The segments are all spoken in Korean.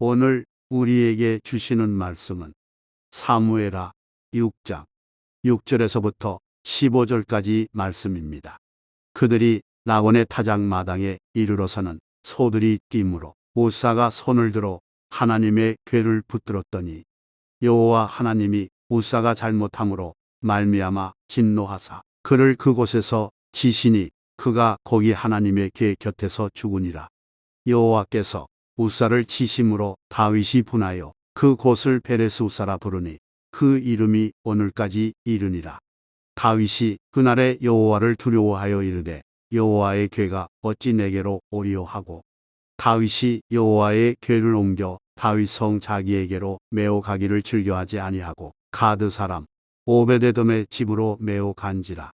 오늘 우리에게 주시는 말씀은 사무엘하 6장 6절에서부터 15절까지 말씀입니다. 그들이 낙원의 타작마당에 이르러서는 소들이 뛰므로 우사가 손을 들어 하나님의 궤를 붙들었더니 여호와 하나님이 우사가 잘못함으로 말미암아 진노하사 그를 그곳에서 치시니 그가 거기 하나님의 궤 곁에서 죽으니라. 여호와께서 우사를 치심으로 다윗이 분하여 그 곳을 베레스 우사라 부르니 그 이름이 오늘까지 이르니라. 다윗이 그날에 여호와를 두려워하여 이르되 여호와의 궤가 어찌 내게로 오리오 하고 다윗이 여호와의 궤를 옮겨 다윗 성 자기에게로 메어 가기를 즐겨하지 아니하고 가드 사람 오베데돔의 집으로 메어 간지라.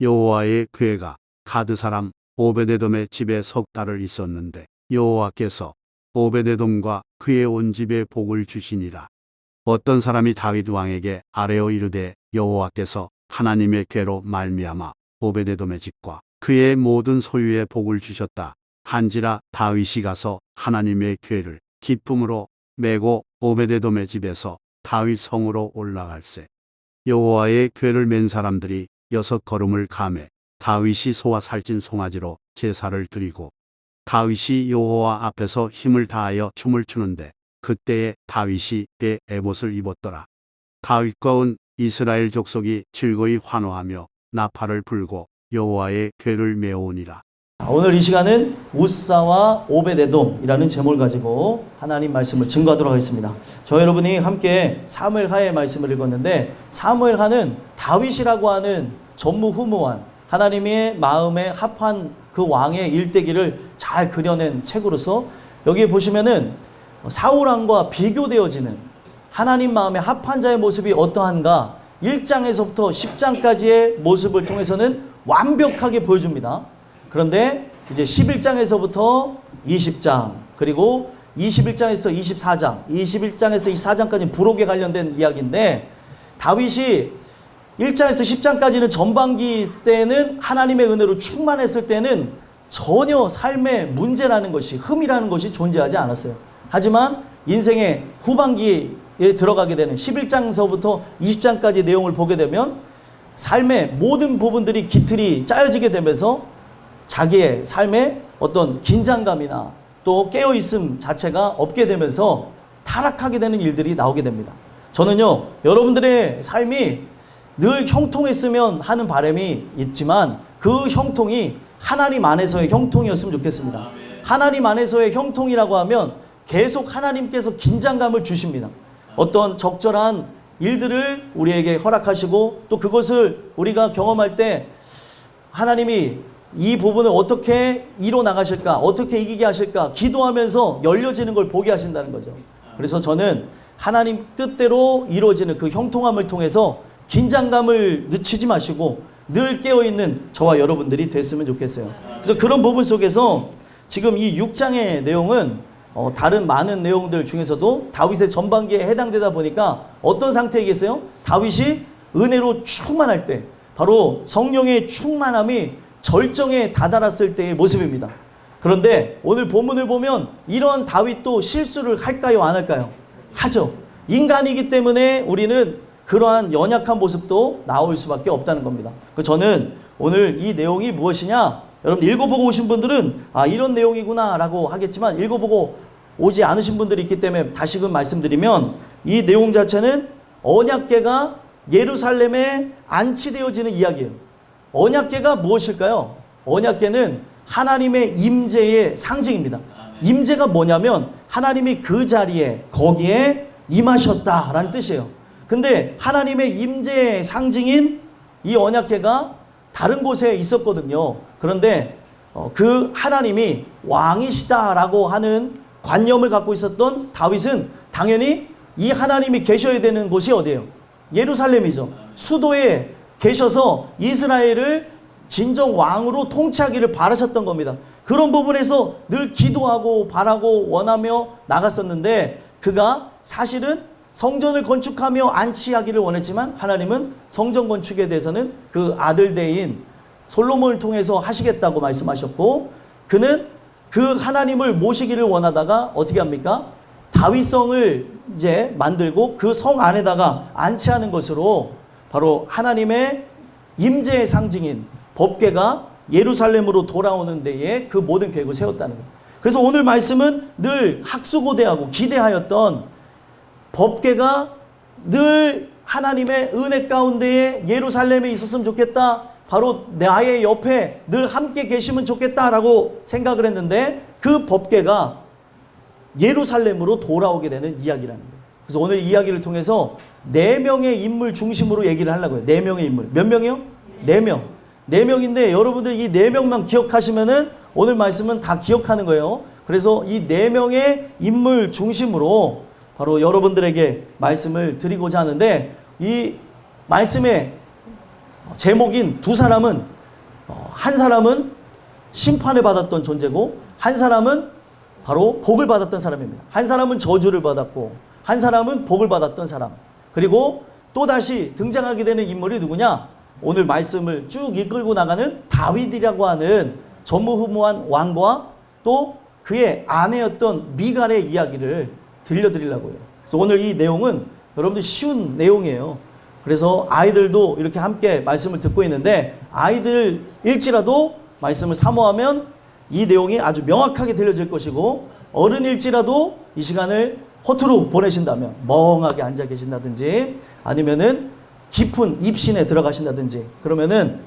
여호와의 궤가 가드 사람 오베데돔의 집에 석 달을 있었는데 여호와께서 오베데돔과 그의 온 집에 복을 주시니라. 어떤 사람이 다윗 왕에게 아뢰어 이르되 여호와께서 하나님의 궤로 말미암아 오베데돔의 집과 그의 모든 소유에 복을 주셨다 한지라. 다윗이 가서 하나님의 궤를 기쁨으로 메고 오베데돔의 집에서 다윗 성으로 올라갈새 여호와의 궤를 맨 사람들이 6걸음을 가매 다윗이 소와 살찐 송아지로 제사를 드리고 다윗이 여호와 앞에서 힘을 다하여 춤을 추는데 그때에 다윗이 때 에봇을 입었더라. 다윗과 온 이스라엘 족속이 즐거이 환호하며 나팔을 불고 여호와의 궤를 메어오니라. 오늘 이 시간은 우사와 오베데돔이라는 제목을 가지고 하나님 말씀을 증거하도록 하겠습니다. 저 여러분이 함께 사무엘하의 말씀을 읽었는데 사무엘하는 다윗이라고 하는 전무후무한 하나님의 마음에 합한 그 왕의 일대기를 잘 그려낸 책으로서 여기에 보시면은 사울왕과 비교되어지는 하나님 마음에 합한 자의 모습이 어떠한가 1장에서부터 10장까지의 모습을 통해서는 완벽하게 보여줍니다. 그런데 이제 11장에서부터 20장 그리고 21장에서 24장 21장에서 24장까지는 부록에 관련된 이야기인데 다윗이 1장에서 10장까지는 전반기 때는 하나님의 은혜로 충만했을 때는 전혀 삶의 문제라는 것이 흠이라는 것이 존재하지 않았어요. 하지만 인생의 후반기에 들어가게 되는 11장서부터 20장까지 내용을 보게 되면 삶의 모든 부분들이 기틀이 짜여지게 되면서 자기의 삶에 어떤 긴장감이나 또 깨어있음 자체가 없게 되면서 타락하게 되는 일들이 나오게 됩니다. 저는요 여러분들의 삶이 늘 형통했으면 하는 바람이 있지만 그 형통이 하나님 안에서의 형통이었으면 좋겠습니다. 하나님 안에서의 형통이라고 하면 계속 하나님께서 긴장감을 주십니다. 어떤 적절한 일들을 우리에게 허락하시고 또 그것을 우리가 경험할 때 하나님이 이 부분을 어떻게 이뤄나가실까 어떻게 이기게 하실까 기도하면서 열려지는 걸 보게 하신다는 거죠. 그래서 저는 하나님 뜻대로 이루어지는 그 형통함을 통해서 긴장감을 늦추지 마시고 늘 깨어있는 저와 여러분들이 됐으면 좋겠어요. 그래서 그런 부분 속에서 지금 이 6장의 내용은 다른 많은 내용들 중에서도 다윗의 전반기에 해당되다 보니까 어떤 상태이겠어요? 다윗이 은혜로 충만할 때 바로 성령의 충만함이 절정에 다다랐을 때의 모습입니다. 그런데 오늘 본문을 보면 이런 다윗도 실수를 할까요? 안 할까요? 하죠. 인간이기 때문에 우리는 그러한 연약한 모습도 나올 수밖에 없다는 겁니다. 저는 오늘 이 내용이 무엇이냐? 여러분 읽어보고 오신 분들은 이런 내용이구나 라고 하겠지만 읽어보고 오지 않으신 분들이 있기 때문에 다시금 말씀드리면 이 내용 자체는 언약궤가 예루살렘에 안치되어지는 이야기예요. 언약궤가 무엇일까요? 언약궤는 하나님의 임재의 상징입니다. 임재가 뭐냐면 하나님이 그 자리에 거기에 임하셨다라는 뜻이에요. 근데 하나님의 임재의 상징인 이 언약궤가 다른 곳에 있었거든요. 그런데 그 하나님이 왕이시다라고 하는 관념을 갖고 있었던 다윗은 당연히 이 하나님이 계셔야 되는 곳이 어디예요? 예루살렘이죠. 수도에 계셔서 이스라엘을 진정 왕으로 통치하기를 바라셨던 겁니다. 그런 부분에서 늘 기도하고 바라고 원하며 나갔었는데 그가 사실은 성전을 건축하며 안치하기를 원했지만 하나님은 성전 건축에 대해서는 그 아들 대인 솔로몬을 통해서 하시겠다고 말씀하셨고 그는 그 하나님을 모시기를 원하다가 어떻게 합니까? 다윗성을 이제 만들고 그 성 안에다가 안치하는 것으로 바로 하나님의 임재의 상징인 법궤가 예루살렘으로 돌아오는 데에 그 모든 계획을 세웠다는 거예요. 그래서 오늘 말씀은 늘 학수고대하고 기대하였던 법궤가 늘 하나님의 은혜 가운데에 예루살렘에 있었으면 좋겠다. 바로 나의 옆에 늘 함께 계시면 좋겠다라고 생각을 했는데 그 법궤가 예루살렘으로 돌아오게 되는 이야기라는 거예요. 그래서 오늘 이야기를 통해서 4명의 인물 중심으로 얘기를 하려고 해요. 4명의 인물. 몇 명이요? 4명. 4명인데 여러분들 이 4명만 기억하시면은 오늘 말씀은 다 기억하는 거예요. 그래서 이 4명의 인물 중심으로 바로 여러분들에게 말씀을 드리고자 하는데 이 말씀의 제목인 두 사람은 한 사람은 심판을 받았던 존재고 한 사람은 바로 복을 받았던 사람입니다. 한 사람은 저주를 받았고 한 사람은 복을 받았던 사람. 그리고 또다시 등장하게 되는 인물이 누구냐? 오늘 말씀을 쭉 이끌고 나가는 다윗이라고 하는 전무후무한 왕과 또 그의 아내였던 미갈의 이야기를 들려드리려고 해요. 그래서 오늘 이 내용은 여러분들 쉬운 내용이에요. 그래서 아이들도 이렇게 함께 말씀을 듣고 있는데 아이들일지라도 말씀을 사모하면 이 내용이 아주 명확하게 들려질 것이고 어른일지라도 이 시간을 허투루 보내신다면 멍하게 앉아 계신다든지 아니면은 깊은 입신에 들어가신다든지 그러면은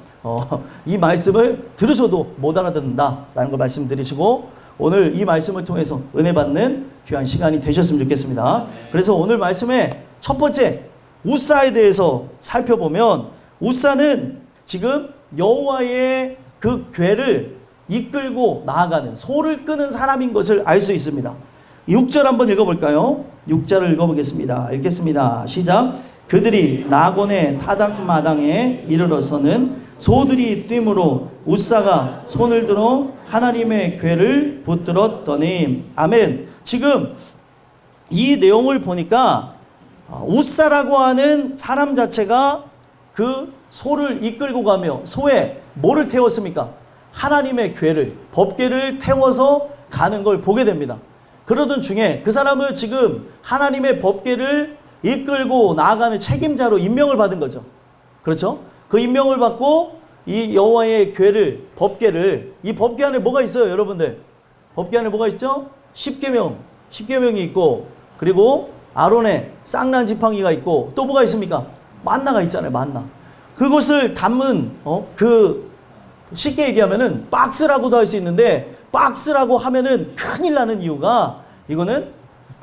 이 말씀을 들으셔도 못 알아듣는다라는 걸 말씀드리시고 오늘 이 말씀을 통해서 은혜 받는 귀한 시간이 되셨으면 좋겠습니다. 그래서 오늘 말씀의 첫 번째 우사에 대해서 살펴보면 우사는 지금 여호와의 그 궤를 이끌고 나아가는 소를 끄는 사람인 것을 알 수 있습니다. 6절 한번 읽어볼까요? 6절을 읽어보겠습니다. 읽겠습니다. 시작. 그들이 나곤의 타작마당에 이르러서는 소들이 뛰므로 우사가 손을 들어 하나님의 궤를 붙들었더니 아멘. 지금 이 내용을 보니까 우사라고 하는 사람 자체가 그 소를 이끌고 가며 소에 뭐를 태웠습니까? 하나님의 궤를 법궤를 태워서 가는 걸 보게 됩니다. 그러던 중에 그 사람은 지금 하나님의 법궤를 이끌고 나아가는 책임자로 임명을 받은 거죠. 그렇죠? 그 임명을 받고 이 여호와의 궤를 법궤를 이 법궤 안에 뭐가 있어요, 여러분들? 법궤 안에 뭐가 있죠? 십계명이 있고 그리고 아론의 쌍난 지팡이가 있고 또 뭐가 있습니까? 만나가 있잖아요, 만나. 그것을 담은 그 쉽게 얘기하면은 박스라고도 할 수 있는데 박스라고 하면은 큰일 나는 이유가 이거는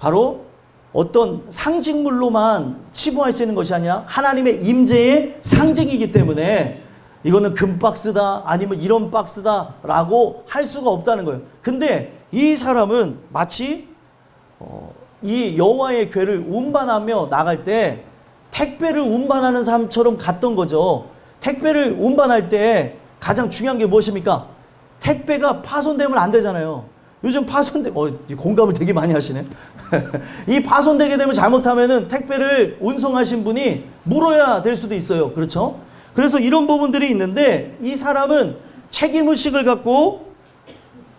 바로 어떤 상징물로만 치부할 수 있는 것이 아니라 하나님의 임재의 상징이기 때문에 이거는 금박스다 아니면 이런 박스다 라고 할 수가 없다는 거예요. 근데 이 사람은 마치 이 여호와의 궤를 운반하며 나갈 때 택배를 운반하는 사람처럼 갔던 거죠. 택배를 운반할 때 가장 중요한 게 무엇입니까? 택배가 파손되면 안 되잖아요. 요즘 공감을 되게 많이 하시네. 이 파손되게 되면 잘못하면은 택배를 운송하신 분이 물어야 될 수도 있어요. 그렇죠? 그래서 이런 부분들이 있는데 이 사람은 책임의식을 갖고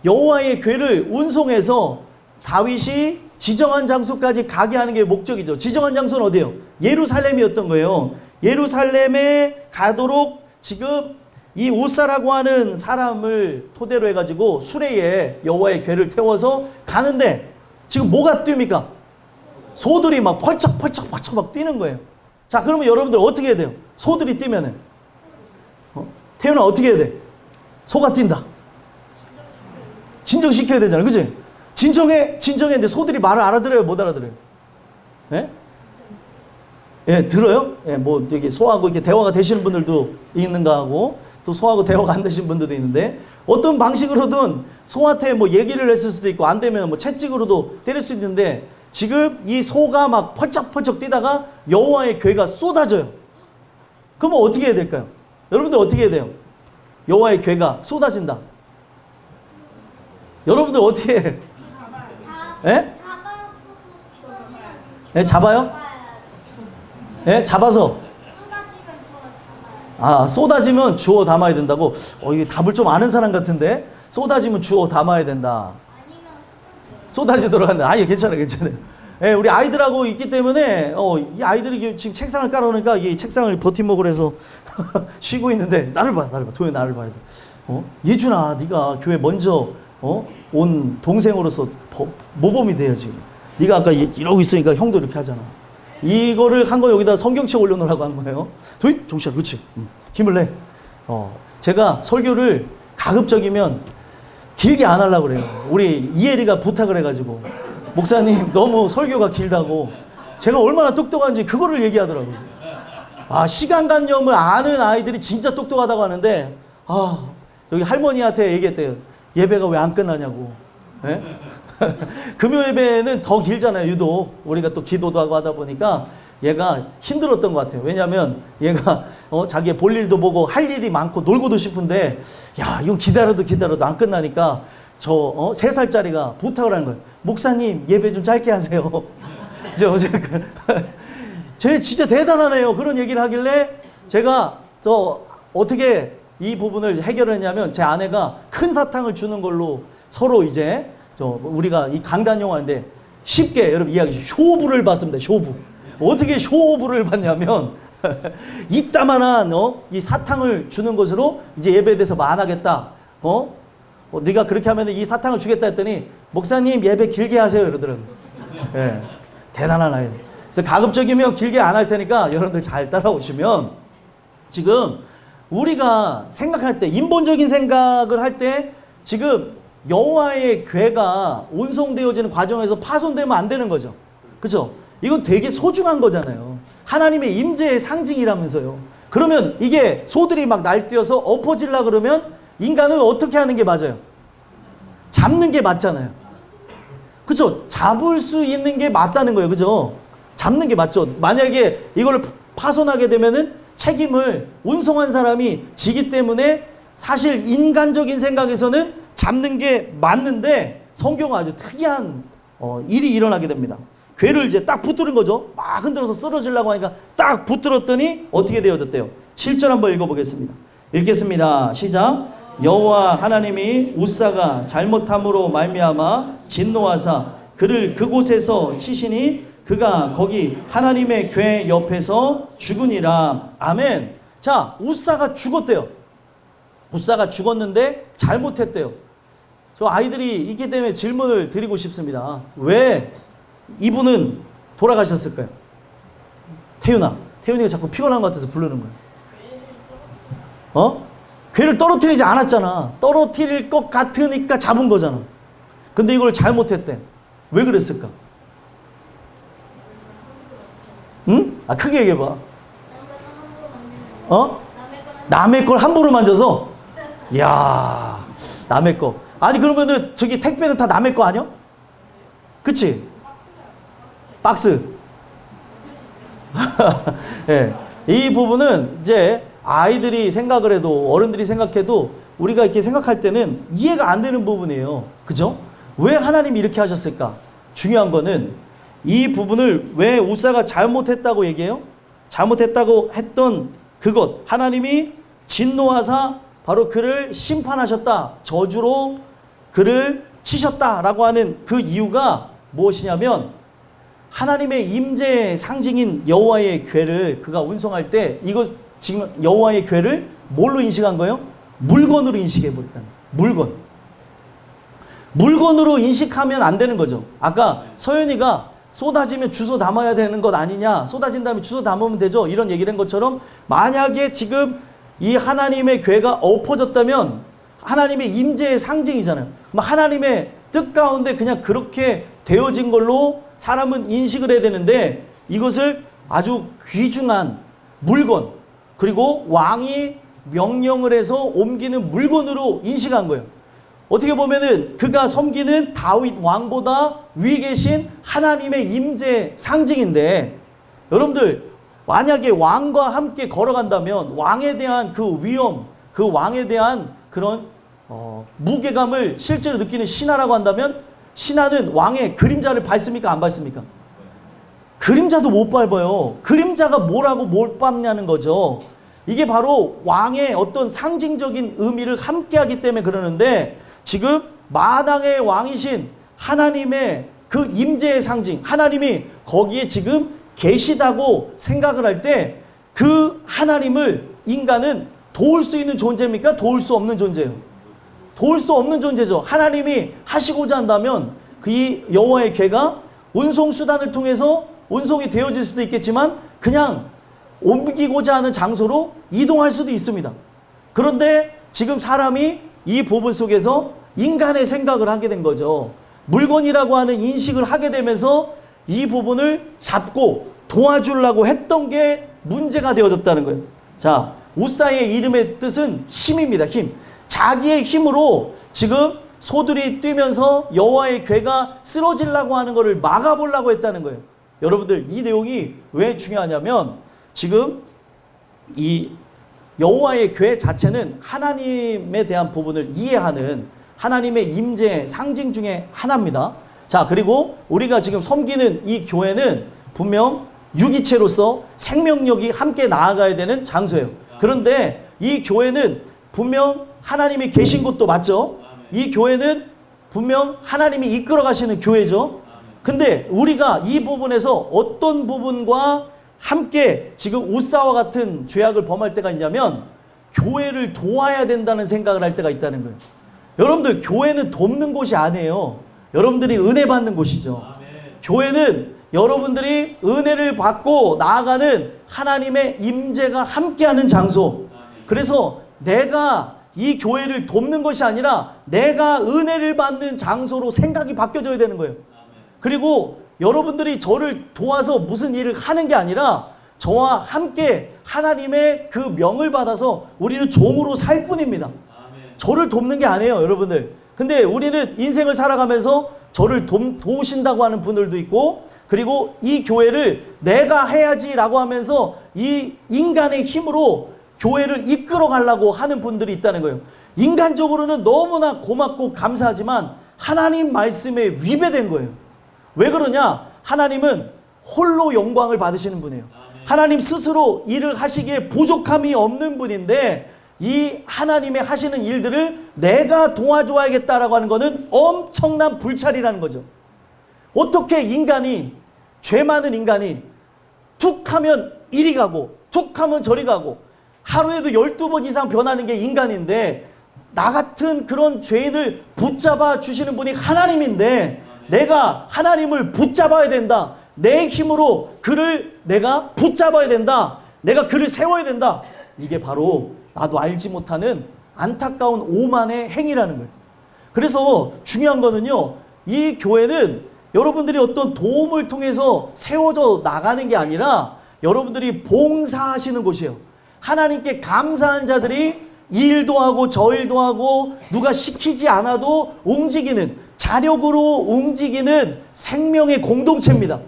여호와의 궤를 운송해서 다윗이 지정한 장소까지 가게 하는 게 목적이죠. 지정한 장소는 어디예요? 예루살렘이었던 거예요. 예루살렘에 가도록 지금 이 우사라고 하는 사람을 토대로 해가지고 수레에 여호와의 궤를 태워서 가는데 지금 뭐가 뜁니까? 소들이 막 펄쩍펄쩍 막 뛰는 거예요. 자, 그러면 여러분들 어떻게 해야 돼요? 소들이 뛰면은 태연아 어떻게 해야 돼? 소가 뛴다. 진정시켜야 되잖아요, 그치? 진정했는데 소들이 말을 알아들어요, 못 알아들어요? 예? 예, 들어요? 예, 뭐 되게 소하고 이렇게 대화가 되시는 분들도 있는가 하고 또 소하고 대화가 안 되신 분들도 있는데 어떤 방식으로든 소한테 뭐 얘기를 했을 수도 있고 안 되면 뭐 채찍으로도 때릴 수 있는데 지금 이 소가 막 펄쩍펄쩍 뛰다가 여호와의 궤가 쏟아져요. 그러면 어떻게 해야 될까요? 여러분들 어떻게 해야 돼요? 여호와의 궤가 쏟아진다. 여러분들 어떻게 해? 예? 예, 잡아요? 예, 잡아서. 쏟아지면 주워 담아야 된다고? 이게 답을 좀 아는 사람 같은데? 쏟아지면 주워 담아야 된다. 쏟아지도록 한다. 괜찮아요. 예, 우리 아이들하고 있기 때문에 이 아이들이 지금 책상을 깔아놓으니까 이 책상을 버팀목을 해서 쉬고 있는데 나를 봐. 도현 나를 봐야 돼. 예준아, 네가 교회 먼저 온 동생으로서 모범이 돼야지. 네가 아까 이러고 있으니까 형도 이렇게 하잖아. 이거를 한 거 여기다 성경책 올려놓으라고 한 거예요. 도현, 정신아, 그렇지. 힘을 내. 제가 설교를 가급적이면 길게 안 하려고 그래요. 우리 이혜리가 부탁을 해가지고 목사님 너무 설교가 길다고 제가 얼마나 똑똑한지 그거를 얘기하더라고요. 시간관념을 아는 아이들이 진짜 똑똑하다고 하는데 여기 할머니한테 얘기했대요. 예배가 왜 안 끝나냐고. 예? 금요 예배는 더 길잖아요. 유독 우리가 또 기도도 하고 하다 보니까 얘가 힘들었던 것 같아요. 왜냐하면 얘가 자기의 볼 일도 보고 할 일이 많고 놀고도 싶은데 이건 기다려도 안 끝나니까 저 3살짜리가 부탁을 하는 거예요. 목사님 예배 좀 짧게 하세요. 쟤 진짜 대단하네요. 그런 얘기를 하길래 제가 어떻게 이 부분을 해결을 했냐면 제 아내가 큰 사탕을 주는 걸로 서로 이제 우리가 이 강단 용어인데 쉽게 여러분 이야기해 쇼부를 받습니다. 쇼부. 어떻게 쇼부를 받냐면 이따만한 이 사탕을 주는 것으로 이제 예배에 대해서 만하겠다. 네가 그렇게 하면 이 사탕을 주겠다 했더니 목사님 예배 길게 하세요 이러더라고요. 예, 대단한 아이. 그래서 가급적이면 길게 안 할 테니까 여러분들 잘 따라오시면 지금 우리가 생각할 때 인본적인 생각을 할 때 지금 여호와의 궤가 운송되어지는 과정에서 파손되면 안 되는 거죠. 그렇죠? 이건 되게 소중한 거잖아요. 하나님의 임재의 상징이라면서요. 그러면 이게 소들이 막 날뛰어서 엎어지려고 그러면 인간은 어떻게 하는 게 맞아요? 잡는 게 맞잖아요. 그렇죠? 잡을 수 있는 게 맞다는 거예요. 그렇죠? 잡는 게 맞죠. 만약에 이걸 파손하게 되면은 책임을 운송한 사람이 지기 때문에 사실 인간적인 생각에서는 잡는 게 맞는데 성경은 아주 특이한 일이 일어나게 됩니다. 궤를 이제 딱 붙들은 거죠. 막 흔들어서 쓰러지려고 하니까 딱 붙들었더니 어떻게 되어졌대요? 7절 한번 읽어보겠습니다. 읽겠습니다. 시작. 여호와 하나님이 웃사가 잘못함으로 말미암아 진노하사 그를 그곳에서 치시니 그가 거기 하나님의 궤 옆에서 죽으니라. 아멘. 자, 웃사가 죽었대요. 웃사가 죽었는데 잘못했대요. 저 아이들이 있기 때문에 질문을 드리고 싶습니다. 왜 이분은 돌아가셨을까요? 태윤이가 자꾸 피곤한 것 같아서 부르는 거예요. 궤를 떨어뜨리지 않았잖아. 떨어뜨릴 것 같으니까 잡은 거잖아. 근데 이걸 잘못했대. 왜 그랬을까? 응? 크게 얘기해봐. 남의 걸 함부로 만져서? 이야, 남의 거. 아니, 그러면은 저기 택배는 다 남의 거 아니야? 그치? 박스. 예. 이 부분은 이제 아이들이 생각을 해도 어른들이 생각해도 우리가 이렇게 생각할 때는 이해가 안 되는 부분이에요. 그죠? 왜 하나님이 이렇게 하셨을까? 중요한 거는 이 부분을 왜 우사가 잘못했다고 얘기해요? 잘못했다고 했던 그것. 하나님이 진노하사 바로 그를 심판하셨다. 저주로 그를 치셨다라고 하는 그 이유가 무엇이냐면 하나님의 임재의 상징인 여호와의 궤를 그가 운송할 때 이거 지금 여호와의 궤를 뭘로 인식한 거예요? 물건으로 인식해 버렸다는 물건. 물건으로 인식하면 안 되는 거죠. 아까 서연이가 쏟아지면 주워 담아야 되는 것 아니냐. 쏟아진 다음에 주워 담으면 되죠. 이런 얘기를 한 것처럼 만약에 지금 이 하나님의 궤가 엎어졌다면 하나님의 임재의 상징이잖아요. 하나님의 뜻 가운데 그냥 그렇게 되어진 걸로 사람은 인식을 해야 되는데 이것을 아주 귀중한 물건 그리고 왕이 명령을 해서 옮기는 물건으로 인식한 거예요. 어떻게 보면은 그가 섬기는 다윗 왕보다 위에 계신 하나님의 임재 상징인데 여러분들 만약에 왕과 함께 걸어간다면 왕에 대한 그 위엄, 그 왕에 대한 그런 무게감을 실제로 느끼는 신하라고 한다면 신하는 왕의 그림자를 밟습니까? 안 밟습니까? 그림자도 못 밟아요. 그림자가 뭐라고 못 밟냐는 거죠. 이게 바로 왕의 어떤 상징적인 의미를 함께하기 때문에 그러는데 지금 마당의 왕이신 하나님의 그 임재의 상징, 하나님이 거기에 지금 계시다고 생각을 할 때 그 하나님을 인간은 도울 수 있는 존재입니까? 도울 수 없는 존재예요. 도울 수 없는 존재죠. 하나님이 하시고자 한다면 그 이 여호와의 궤가 운송수단을 통해서 운송이 되어질 수도 있겠지만 그냥 옮기고자 하는 장소로 이동할 수도 있습니다. 그런데 지금 사람이 이 부분 속에서 인간의 생각을 하게 된 거죠. 물건이라고 하는 인식을 하게 되면서 이 부분을 잡고 도와주려고 했던 게 문제가 되어졌다는 거예요. 자, 우사의 이름의 뜻은 힘입니다. 힘. 자기의 힘으로 지금 소들이 뛰면서 여호와의 궤가 쓰러지려고 하는 것을 막아보려고 했다는 거예요. 여러분들, 이 내용이 왜 중요하냐면 지금 이 여호와의 궤 자체는 하나님에 대한 부분을 이해하는 하나님의 임재 상징 중에 하나입니다. 자, 그리고 우리가 지금 섬기는 이 교회는 분명 유기체로서 생명력이 함께 나아가야 되는 장소예요. 그런데 이 교회는 분명 하나님이 계신 곳도 맞죠? 이 교회는 분명 하나님이 이끌어 가시는 교회죠. 근데 우리가 이 부분에서 어떤 부분과 함께 지금 우사와 같은 죄악을 범할 때가 있냐면 교회를 도와야 된다는 생각을 할 때가 있다는 거예요. 여러분들, 교회는 돕는 곳이 아니에요. 여러분들이 은혜 받는 곳이죠. 교회는 여러분들이 은혜를 받고 나아가는 하나님의 임재가 함께하는 장소. 그래서 내가 이 교회를 돕는 것이 아니라 내가 은혜를 받는 장소로 생각이 바뀌어져야 되는 거예요. 그리고 여러분들이 저를 도와서 무슨 일을 하는 게 아니라 저와 함께 하나님의 그 명을 받아서 우리는 종으로 살 뿐입니다. 저를 돕는 게 아니에요, 여러분들. 근데 우리는 인생을 살아가면서 저를 도우신다고 하는 분들도 있고, 그리고 이 교회를 내가 해야지라고 하면서 이 인간의 힘으로 교회를 이끌어 가려고 하는 분들이 있다는 거예요. 인간적으로는 너무나 고맙고 감사하지만 하나님 말씀에 위배된 거예요. 왜 그러냐? 하나님은 홀로 영광을 받으시는 분이에요. 하나님 스스로 일을 하시기에 부족함이 없는 분인데 이 하나님의 하시는 일들을 내가 도와줘야겠다라고 하는 것은 엄청난 불찰이라는 거죠. 어떻게 인간이, 죄 많은 인간이 툭 하면 이리 가고 툭 하면 저리 가고 하루에도 12번 이상 변하는 게 인간인데, 나 같은 그런 죄인을 붙잡아 주시는 분이 하나님인데 내가 하나님을 붙잡아야 된다. 내 힘으로 그를 내가 붙잡아야 된다. 내가 그를 세워야 된다. 이게 바로 나도 알지 못하는 안타까운 오만의 행위라는 거예요. 그래서 중요한 거는요, 이 교회는 여러분들이 어떤 도움을 통해서 세워져 나가는 게 아니라 여러분들이 봉사하시는 곳이에요. 하나님께 감사한 자들이 이 일도 하고 저 일도 하고 누가 시키지 않아도 움직이는, 자력으로 움직이는 생명의 공동체입니다.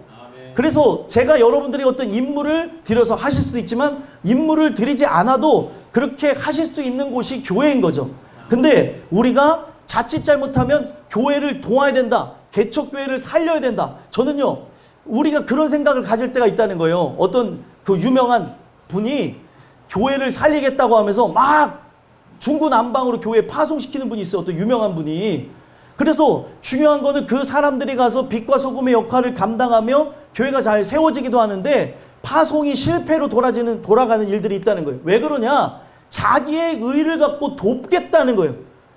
그래서 제가 여러분들이 어떤 임무를 들여서 하실 수도 있지만 임무를 드리지 않아도 그렇게 하실 수 있는 곳이 교회인 거죠. 근데 우리가 자칫 잘못하면 교회를 도와야 된다. 개척교회를 살려야 된다. 저는요, 우리가 그런 생각을 가질 때가 있다는 거예요. 어떤 그 유명한 분이 교회를 살리겠다고 하면서 막 중구난방으로 교회에 파송시키는 분이 있어요. 어떤 유명한 분이. 그래서 중요한 거는 그 사람들이 가서 빛과 소금의 역할을 감당하며 교회가 잘 세워지기도 하는데 파송이 실패로 돌아가는 일들이 있다는 거예요. 왜 그러냐? 자기의 의를 갖고 돕겠다는 거예요.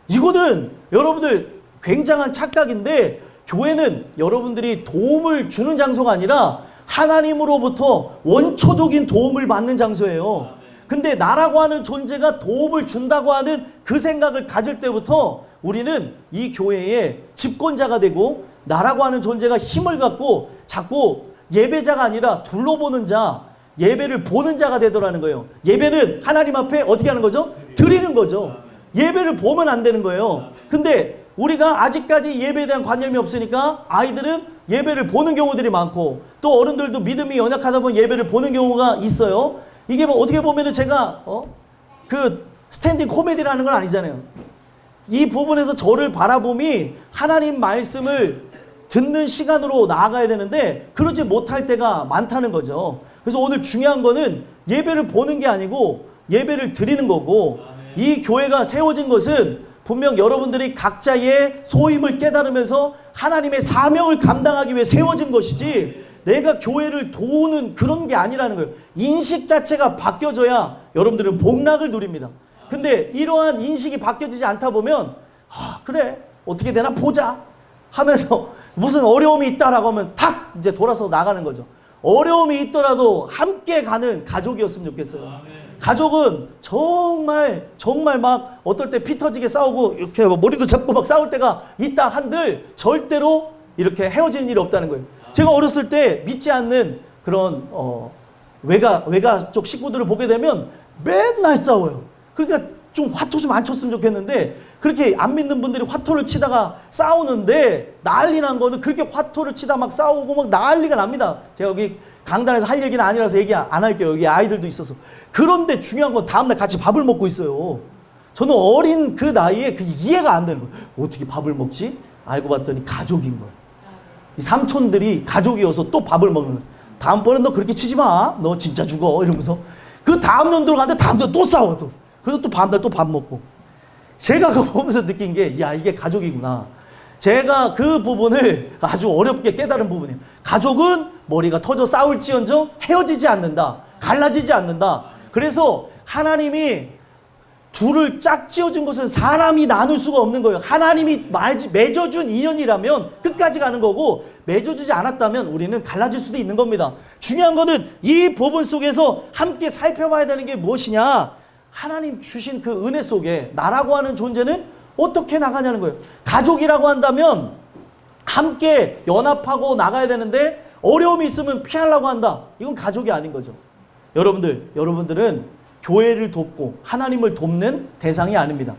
이거는 여러분들 굉장한 착각인데, 교회는 여러분들이 도움을 주는 장소가 아니라 하나님으로부터 원초적인 도움을 받는 장소예요. 근데 나라고 하는 존재가 도움을 준다고 하는 그 생각을 가질 때부터 우리는 이 교회의 집권자가 되고, 나라고 하는 존재가 힘을 갖고 자꾸 예배자가 아니라 둘러보는 자, 예배를 보는 자가 되더라는 거예요. 예배는 하나님 앞에 어떻게 하는 거죠? 드리는 거죠. 예배를 보면 안 되는 거예요. 근데 우리가 아직까지 예배에 대한 관념이 없으니까 아이들은 예배를 보는 경우들이 많고, 또 어른들도 믿음이 연약하다 보면 예배를 보는 경우가 있어요. 이게 뭐 어떻게 보면은 제가 그 스탠딩 코미디라는 건 아니잖아요. 이 부분에서 저를 바라봄이 하나님 말씀을 듣는 시간으로 나아가야 되는데 그러지 못할 때가 많다는 거죠. 그래서 오늘 중요한 거는 예배를 보는 게 아니고 예배를 드리는 거고, 이 교회가 세워진 것은 분명 여러분들이 각자의 소임을 깨달으면서 하나님의 사명을 감당하기 위해 세워진 것이지 내가 교회를 도우는 그런 게 아니라는 거예요. 인식 자체가 바뀌어져야 여러분들은 복락을 누립니다. 근데 이러한 인식이 바뀌어지지 않다 보면 그래 어떻게 되나 보자 하면서 무슨 어려움이 있다라고 하면 탁 이제 돌아서 나가는 거죠. 어려움이 있더라도 함께 가는 가족이었으면 좋겠어요. 가족은 정말 막 어떨 때 피 터지게 싸우고 이렇게 머리도 잡고 막 싸울 때가 있다 한들 절대로 이렇게 헤어지는 일이 없다는 거예요. 제가 어렸을 때 믿지 않는 그런 외가 쪽 식구들을 보게 되면 맨날 싸워요. 그러니까 좀 화토 좀 안 쳤으면 좋겠는데 그렇게 안 믿는 분들이 화토를 치다가 싸우는데 난리 난 거는 그렇게 화토를 치다 막 싸우고 막 난리가 납니다. 제가 여기 강단에서 할 얘기는 아니라서 얘기 안 할게요. 여기 아이들도 있어서. 그런데 중요한 건 다음날 같이 밥을 먹고 있어요. 저는 어린 그 나이에 그게 이해가 안 되는 거예요. 어떻게 밥을 먹지? 알고 봤더니 가족인 거예요. 이 삼촌들이 가족이어서 또 밥을 먹는 거예요. 다음번엔 너 그렇게 치지 마. 너 진짜 죽어. 이러면서 그 다음 년도로 가는데 다음 년도 또 싸워. 그래서 또 다음날 또 밥 먹고. 제가 그거 보면서 느낀 게 야 이게 가족이구나. 제가 그 부분을 아주 어렵게 깨달은 부분이에요. 가족은 머리가 터져 싸울지언정 헤어지지 않는다. 갈라지지 않는다. 그래서 하나님이 둘을 짝지어준 것은 사람이 나눌 수가 없는 거예요. 하나님이 맺어준 인연이라면 끝까지 가는 거고 맺어주지 않았다면 우리는 갈라질 수도 있는 겁니다. 중요한 거는 이 부분 속에서 함께 살펴봐야 되는 게 무엇이냐. 하나님 주신 그 은혜 속에 나라고 하는 존재는 어떻게 나가냐는 거예요. 가족이라고 한다면 함께 연합하고 나가야 되는데 어려움이 있으면 피하려고 한다. 이건 가족이 아닌 거죠. 여러분들은 교회를 돕고 하나님을 돕는 대상이 아닙니다.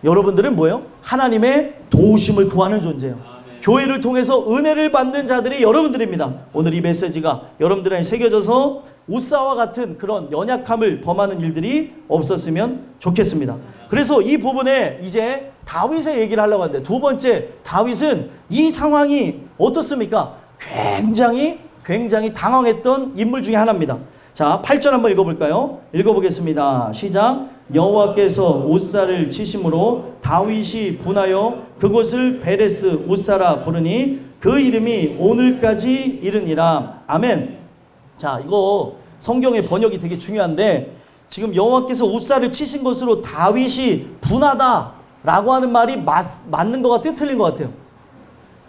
여러분들은 뭐예요? 하나님의 도우심을 구하는 존재예요. 교회를 통해서 은혜를 받는 자들이 여러분들입니다. 오늘 이 메시지가 여러분들에게 새겨져서 우사와 같은 그런 연약함을 범하는 일들이 없었으면 좋겠습니다. 그래서 이 부분에 이제 다윗의 얘기를 하려고 하는데 두 번째 다윗은 이 상황이 어떻습니까? 굉장히 당황했던 인물 중에 하나입니다. 자, 8절 한번 읽어볼까요? 읽어보겠습니다. 시작. 여호와께서 우사를 치심으로 다윗이 분하여 그곳을 베레스 우사라 부르니 그 이름이 오늘까지 이르니라. 아멘. 자, 이거 성경의 번역이 되게 중요한데 지금 여호와께서 우사를 치신 것으로 다윗이 분하다라고 하는 말이 맞는 것 같아요? 틀린 것 같아요?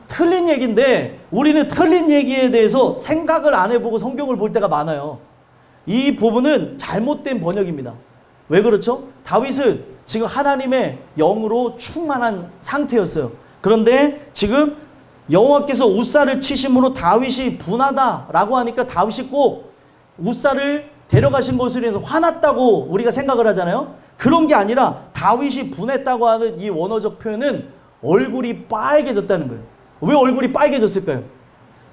틀린 얘기인데 우리는 틀린 얘기에 대해서 생각을 안 해보고 성경을 볼 때가 많아요. 이 부분은 잘못된 번역입니다. 왜 그렇죠? 다윗은 지금 하나님의 영으로 충만한 상태였어요. 그런데 지금 여호와께서 우사를 치심으로 다윗이 분하다라고 하니까 다윗이 꼭 우사를 데려가신 것으로 인해서 화났다고 우리가 생각을 하잖아요. 그런 게 아니라 다윗이 분했다고 하는 이 원어적 표현은 얼굴이 빨개졌다는 거예요. 왜 얼굴이 빨개졌을까요?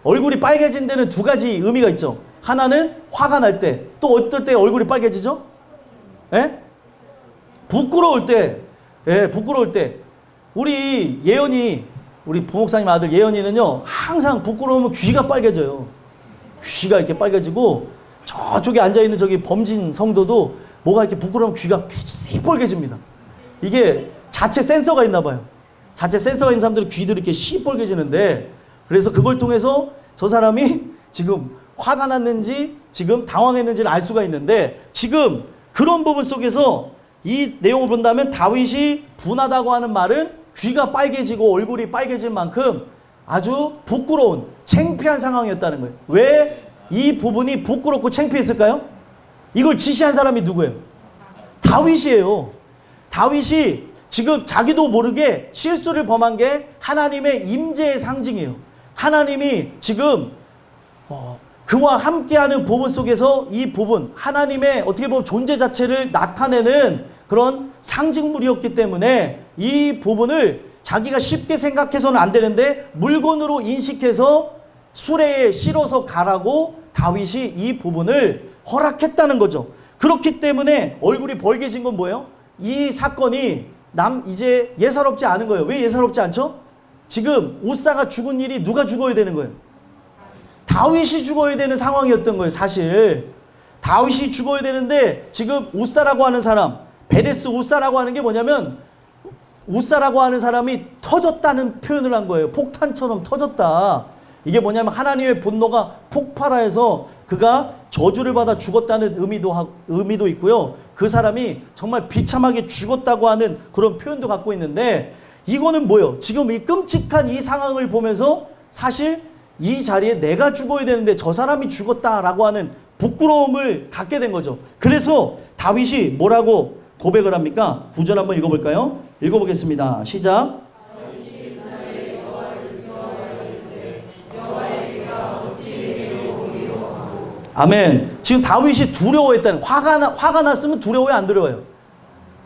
얼굴이 빨개진 데는 두 가지 의미가 있죠. 하나는 화가 날 때, 또 어떨 때 얼굴이 빨개지죠? 예? 부끄러울 때, 부끄러울 때. 우리 예언이, 우리 부목사님 아들 예언이는요, 항상 부끄러우면 귀가 빨개져요. 귀가 이렇게 빨개지고, 저쪽에 앉아있는 저기 범진 성도도 뭐가 이렇게 부끄러우면 귀가 시뻘개집니다. 이게 자체 센서가 있나 봐요. 자체 센서가 있는 사람들은 귀들이 이렇게 시뻘개지는데, 그래서 그걸 통해서 저 사람이 지금 화가 났는지 지금 당황했는지를 알 수가 있는데 지금 그런 부분 속에서 이 내용을 본다면 다윗이 분하다고 하는 말은 귀가 빨개지고 얼굴이 빨개질 만큼 아주 부끄러운 창피한 상황이었다는 거예요. 왜 이 부분이 부끄럽고 창피했을까요? 이걸 지시한 사람이 누구예요? 다윗이에요. 다윗이 지금 자기도 모르게 실수를 범한 게 하나님의 임재의 상징이에요. 하나님이 지금 그와 함께하는 부분 속에서 이 부분 하나님의 어떻게 보면 존재 자체를 나타내는 그런 상징물이었기 때문에 이 부분을 자기가 쉽게 생각해서는 안 되는데 물건으로 인식해서 수레에 실어서 가라고 다윗이 이 부분을 허락했다는 거죠. 그렇기 때문에 얼굴이 벌개진 건 뭐예요? 이 사건이 이제 예사롭지 않은 거예요. 왜 예사롭지 않죠? 지금 우사가 죽은 일이 누가 죽어야 되는 거예요? 다윗이 죽어야 되는 상황이었던 거예요. 사실 다윗이 죽어야 되는데 지금 우사라고 하는 사람, 베레스 우사라고 하는 게 뭐냐면 우사라고 하는 사람이 터졌다는 표현을 한 거예요. 폭탄처럼 터졌다. 이게 뭐냐면 하나님의 분노가 폭발하여서 그가 저주를 받아 죽었다는 의미도 있고요. 그 사람이 정말 비참하게 죽었다고 하는 그런 표현도 갖고 있는데, 이거는 뭐예요? 지금 이 끔찍한 이 상황을 보면서 사실 이 자리에 내가 죽어야 되는데 저 사람이 죽었다라고 하는 부끄러움을 갖게 된 거죠. 그래서 다윗이 뭐라고 고백을 합니까? 9절 한번 읽어볼까요? 읽어보겠습니다. 시작. 아멘. 지금 다윗이 두려워했다는, 화가 났으면 두려워요, 안 두려워요?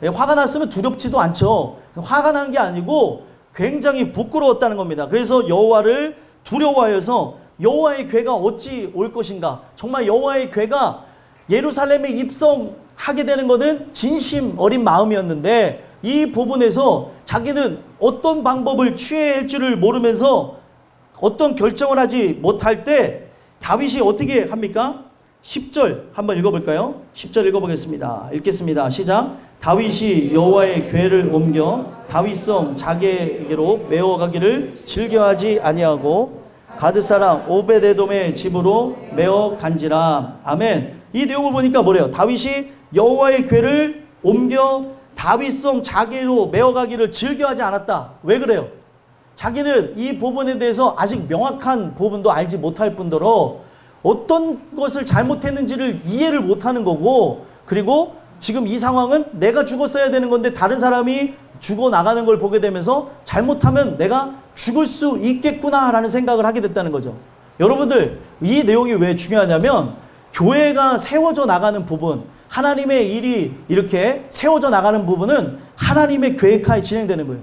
예, 화가 났으면 두렵지도 않죠. 화가 난 게 아니고 굉장히 부끄러웠다는 겁니다. 그래서 여호와를 두려워하여서 여호와의 괴가 어찌 올 것인가. 정말 여호와의 괴가 예루살렘에 입성하게 되는 것은 진심 어린 마음이었는데, 이 부분에서 자기는 어떤 방법을 취해야 할 줄을 모르면서 어떤 결정을 하지 못할 때 다윗이 어떻게 합니까? 10절 한번 읽어볼까요? 10절 읽어보겠습니다. 읽겠습니다. 시작. 다윗이 여호와의 궤를 옮겨 다윗성 자기에게로 메어가기를 즐겨하지 아니하고 가드 사람 오베데돔의 집으로 메어 간지라. 아멘. 이 내용을 보니까 뭐래요? 다윗이 여호와의 궤를 옮겨 다윗성 자기로 메어가기를 즐겨하지 않았다. 왜 그래요? 자기는 이 부분에 대해서 아직 명확한 부분도 알지 못할 뿐더러 어떤 것을 잘못했는지를 이해를 못하는 거고, 그리고 지금 이 상황은 내가 죽었어야 되는 건데 다른 사람이 죽어나가는 걸 보게 되면서 잘못하면 내가 죽을 수 있겠구나라는 생각을 하게 됐다는 거죠. 여러분들, 이 내용이 왜 중요하냐면 교회가 세워져 나가는 부분, 하나님의 일이 이렇게 세워져 나가는 부분은 하나님의 계획하에 진행되는 거예요.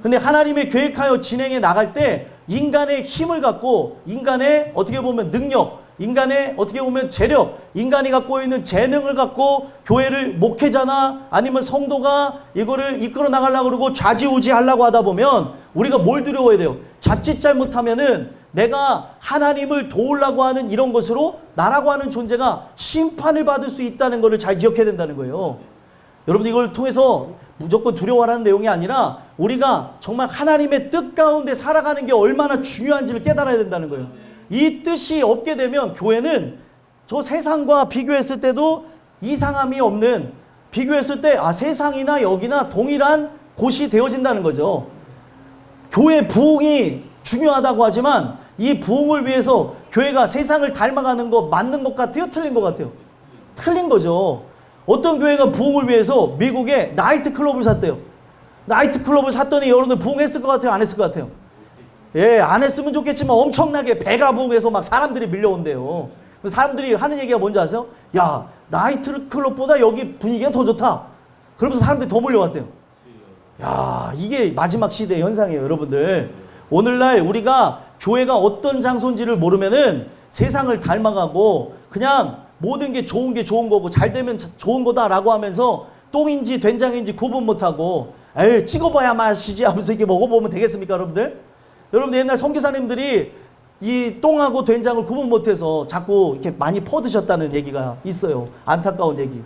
근데 하나님의 계획하여 진행해 나갈 때 인간의 힘을 갖고, 인간의 어떻게 보면 능력, 인간의 어떻게 보면 재력, 인간이 갖고 있는 재능을 갖고 교회를 목회자나 아니면 성도가 이거를 이끌어 나가려고 그러고 좌지우지 하려고 하다 보면 우리가 뭘 두려워해야 돼요? 자칫 잘못하면은 내가 하나님을 도우려고 하는 이런 것으로 나라고 하는 존재가 심판을 받을 수 있다는 것을 잘 기억해야 된다는 거예요. 여러분, 이걸 통해서 무조건 두려워하는 내용이 아니라 우리가 정말 하나님의 뜻 가운데 살아가는 게 얼마나 중요한지를 깨달아야 된다는 거예요. 이 뜻이 없게 되면 교회는 저 세상과 비교했을 때도 이상함이 없는, 비교했을 때 세상이나 여기나 동일한 곳이 되어진다는 거죠. 교회 부흥이 중요하다고 하지만 이 부흥을 위해서 교회가 세상을 닮아가는 거 맞는 것 같아요? 틀린 것 같아요? 틀린 거죠. 어떤 교회가 부흥을 위해서 미국에 나이트클럽을 샀대요. 나이트클럽을 샀더니 여러분들 부흥했을 것 같아요? 안 했을 것 같아요? 예, 안 했으면 좋겠지만 엄청나게 배가 부흥해서 막 사람들이 밀려온대요. 사람들이 하는 얘기가 뭔지 아세요? 야, 나이트클럽보다 여기 분위기가 더 좋다. 그러면서 사람들이 더 몰려왔대요. 야, 이게 마지막 시대의 현상이에요, 여러분들. 오늘날 우리가 교회가 어떤 장소인지를 모르면은 세상을 닮아가고 그냥 모든 게 좋은 거고 잘 되면 좋은 거다라고 하면서 똥인지 된장인지 구분 못하고 에이, 찍어봐야 맛이지 하면서 이렇게 먹어보면 되겠습니까, 여러분들? 여러분들 옛날 선교사님들이 이 똥하고 된장을 구분 못해서 자꾸 이렇게 많이 퍼드셨다는 얘기가 있어요. 안타까운 얘기.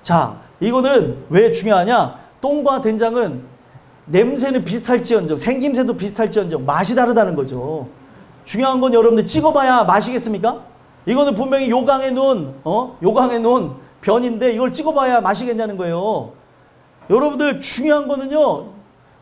자, 이거는 왜 중요하냐? 똥과 된장은 냄새는 비슷할지언정, 생김새도 비슷할지언정 맛이 다르다는 거죠. 중요한 건 여러분들 찍어봐야 마시겠습니까? 이거는 분명히 요강에 놓은 변인데 이걸 찍어봐야 마시겠냐는 거예요. 여러분들 중요한 거는요,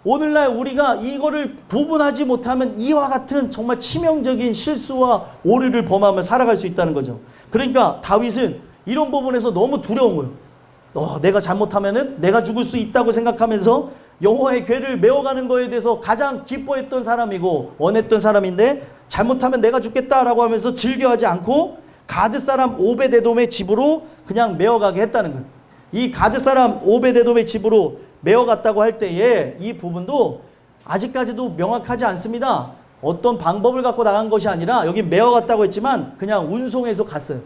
오늘날 우리가 이거를 구분하지 못하면 이와 같은 정말 치명적인 실수와 오류를 범하며 살아갈 수 있다는 거죠. 그러니까 다윗은 이런 부분에서 너무 두려운 거예요. 내가 잘못하면은 내가 죽을 수 있다고 생각하면서 여호와의 궤를 메어가는 거에 대해서 가장 기뻐했던 사람이고 원했던 사람인데, 잘못하면 내가 죽겠다라고 하면서 즐겨하지 않고 가드 사람 오베데돔의 집으로 그냥 메어가게 했다는 거예요. 이 가드 사람 오베데돔의 집으로 메어갔다고 할 때에 이 부분도 아직까지도 명확하지 않습니다. 어떤 방법을 갖고 나간 것이 아니라 여기 메어갔다고 했지만 그냥 운송해서 갔어요.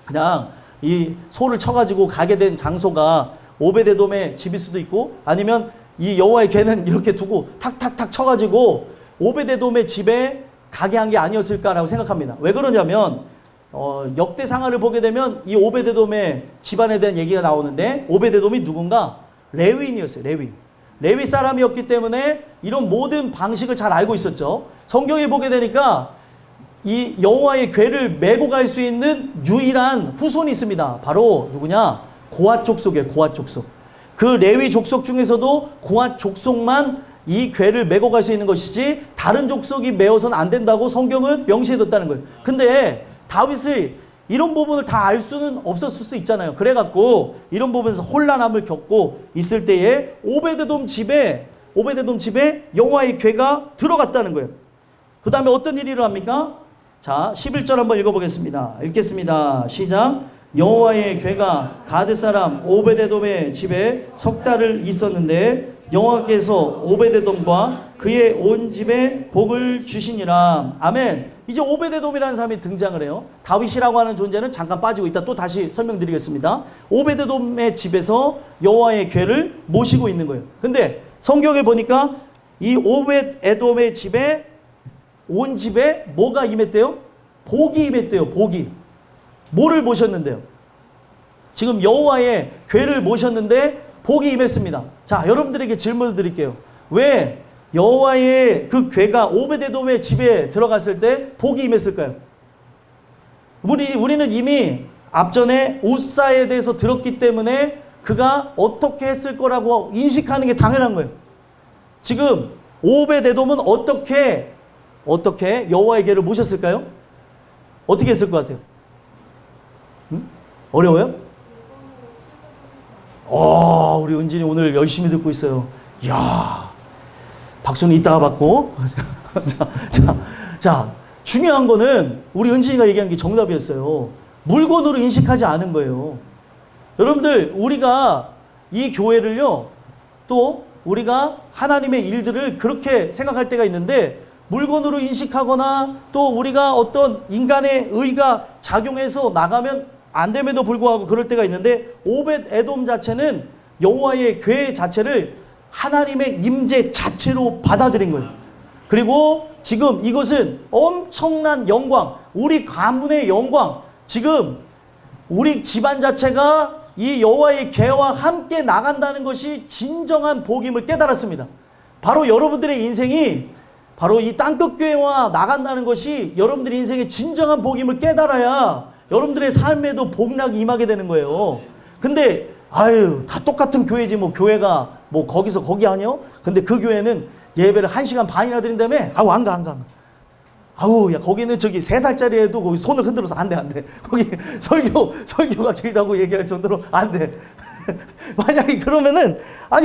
그냥 이 소를 쳐가지고 가게 된 장소가 오베데돔의 집일 수도 있고, 아니면 이 여호와의 궤는 이렇게 두고 탁탁탁 쳐가지고 오베데돔의 집에 가게 한 게 아니었을까라고 생각합니다. 왜 그러냐면 역대상하를 보게 되면 이 오베데돔의 집안에 대한 얘기가 나오는데, 오베데돔이 누군가? 레위인이었어요. 레위 사람이었기 때문에 이런 모든 방식을 잘 알고 있었죠. 성경에 보게 되니까 이 여호와의 궤를 메고 갈 수 있는 유일한 후손이 있습니다. 바로 누구냐? 고앗 족속이에요. 고앗 족속. 그 레위 족속 중에서도 고앗 족속만 이 궤를 메고 갈 수 있는 것이지 다른 족속이 메어서는 안 된다고 성경은 명시해뒀다는 거예요. 근데 다윗이 이런 부분을 다 알 수는 없었을 수 있잖아요. 그래갖고 이런 부분에서 혼란함을 겪고 있을 때에 오베데돔 집에 여호와의 궤가 들어갔다는 거예요. 그 다음에 어떤 일이 일어납니까? 자, 11절 한번 읽어보겠습니다. 읽겠습니다. 시작. 여호와의 궤가 가드 사람 오베데돔의 집에 석 달을 있었는데 여호와께서 오베데돔과 그의 온 집에 복을 주시니라. 아멘. 이제 오베데돔이라는 사람이 등장을 해요. 다윗이라고 하는 존재는 잠깐 빠지고 있다. 또 다시 설명드리겠습니다. 오베데돔의 집에서 여호와의 궤를 모시고 있는 거예요. 근데 성경에 보니까 이 오베데돔의 집에 온 집에 뭐가 임했대요? 복이 임했대요. 복이. 뭐를 모셨는데요? 지금 여호와의 궤를 모셨는데 복이 임했습니다. 자, 여러분들에게 질문을 드릴게요. 왜 여호와의 그 궤가 오베데돔의 집에 들어갔을 때 복이 임했을까요? 우리는 이미 앞전에 우사에 대해서 들었기 때문에 그가 어떻게 했을 거라고 인식하는 게 당연한 거예요. 지금 오베데돔은 어떻게 여호와의 궤를 모셨을까요? 어떻게 했을 것 같아요? 어려워요? 우리 은진이 오늘 열심히 듣고 있어요. 이야, 박수는 이따가 받고. 자, 중요한 거는 우리 은진이가 얘기한 게 정답이었어요. 물건으로 인식하지 않은 거예요. 여러분들, 우리가 이 교회를요, 또 우리가 하나님의 일들을 그렇게 생각할 때가 있는데, 물건으로 인식하거나 또 우리가 어떤 인간의 의가 작용해서 나가면 안 됨에도 불구하고 그럴 때가 있는데, 오벳에돔 자체는 여호와의 궤 자체를 하나님의 임재 자체로 받아들인 거예요. 그리고 지금 이것은 엄청난 영광, 우리 가문의 영광, 지금 우리 집안 자체가 이 여호와의 궤와 함께 나간다는 것이 진정한 복임을 깨달았습니다. 바로 여러분들의 인생이 바로 이 땅끝교회와 나간다는 것이 여러분들의 인생의 진정한 복임을 깨달아야 여러분들의 삶에도 복락이 임하게 되는 거예요. 근데 다 똑같은 교회지 뭐 교회가 뭐 거기서 거기 아니요? 근데 그 교회는 예배를 1시간 반이나 드린다며? 안 가. 야, 거기는 저기 3살짜리 애도 거기 손을 흔들어서 안 돼. 거기 설교가 길다고 얘기할 정도로 안 돼. 만약에 그러면은,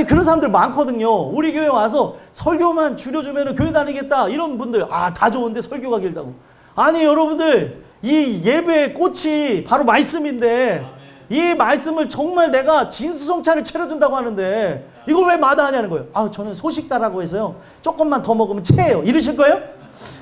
그런 사람들 많거든요. 우리 교회 와서 설교만 줄여주면은 교회 다니겠다. 이런 분들, 다 좋은데 설교가 길다고. 여러분들, 이 예배의 꽃이 바로 말씀인데, 이 말씀을 정말 내가 진수성찬을 차려준다고 하는데, 이걸 왜 마다하냐는 거예요. 저는 소식가라고 해서요. 조금만 더 먹으면 체해요. 이러실 거예요?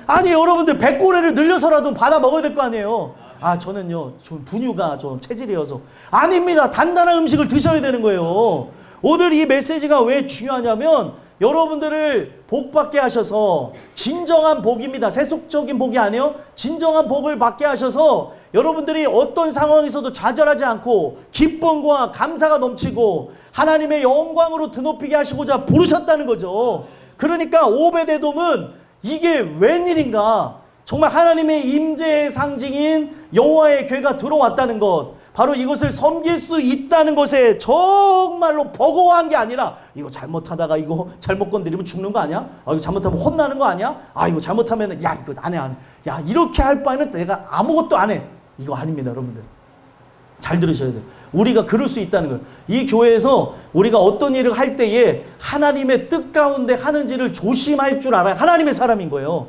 여러분들, 백고래를 늘려서라도 받아 먹어야 될 거 아니에요. 저는요, 좀 분유가 좀 체질이어서. 아닙니다. 단단한 음식을 드셔야 되는 거예요. 오늘 이 메시지가 왜 중요하냐면, 여러분들을 복받게 하셔서, 진정한 복입니다. 세속적인 복이 아니에요. 진정한 복을 받게 하셔서 여러분들이 어떤 상황에서도 좌절하지 않고 기쁨과 감사가 넘치고 하나님의 영광으로 드높이게 하시고자 부르셨다는 거죠. 그러니까 오베데돔은 이게 웬일인가? 정말 하나님의 임재의 상징인 여호와의 궤가 들어왔다는 것, 바로 이것을 섬길 수 있다는 것에 정말로 버거워한 게 아니라, 이거 잘못하다가 이거 잘못 건드리면 죽는 거 아니야? 이거 잘못하면 혼나는 거 아니야? 이거 잘못하면 이거 안 해. 야, 이렇게 할 바에는 내가 아무것도 안 해. 이거 아닙니다, 여러분들. 잘 들으셔야 돼요. 우리가 그럴 수 있다는 거예요. 이 교회에서 우리가 어떤 일을 할 때에 하나님의 뜻 가운데 하는지를 조심할 줄 알아야 하나님의 사람인 거예요.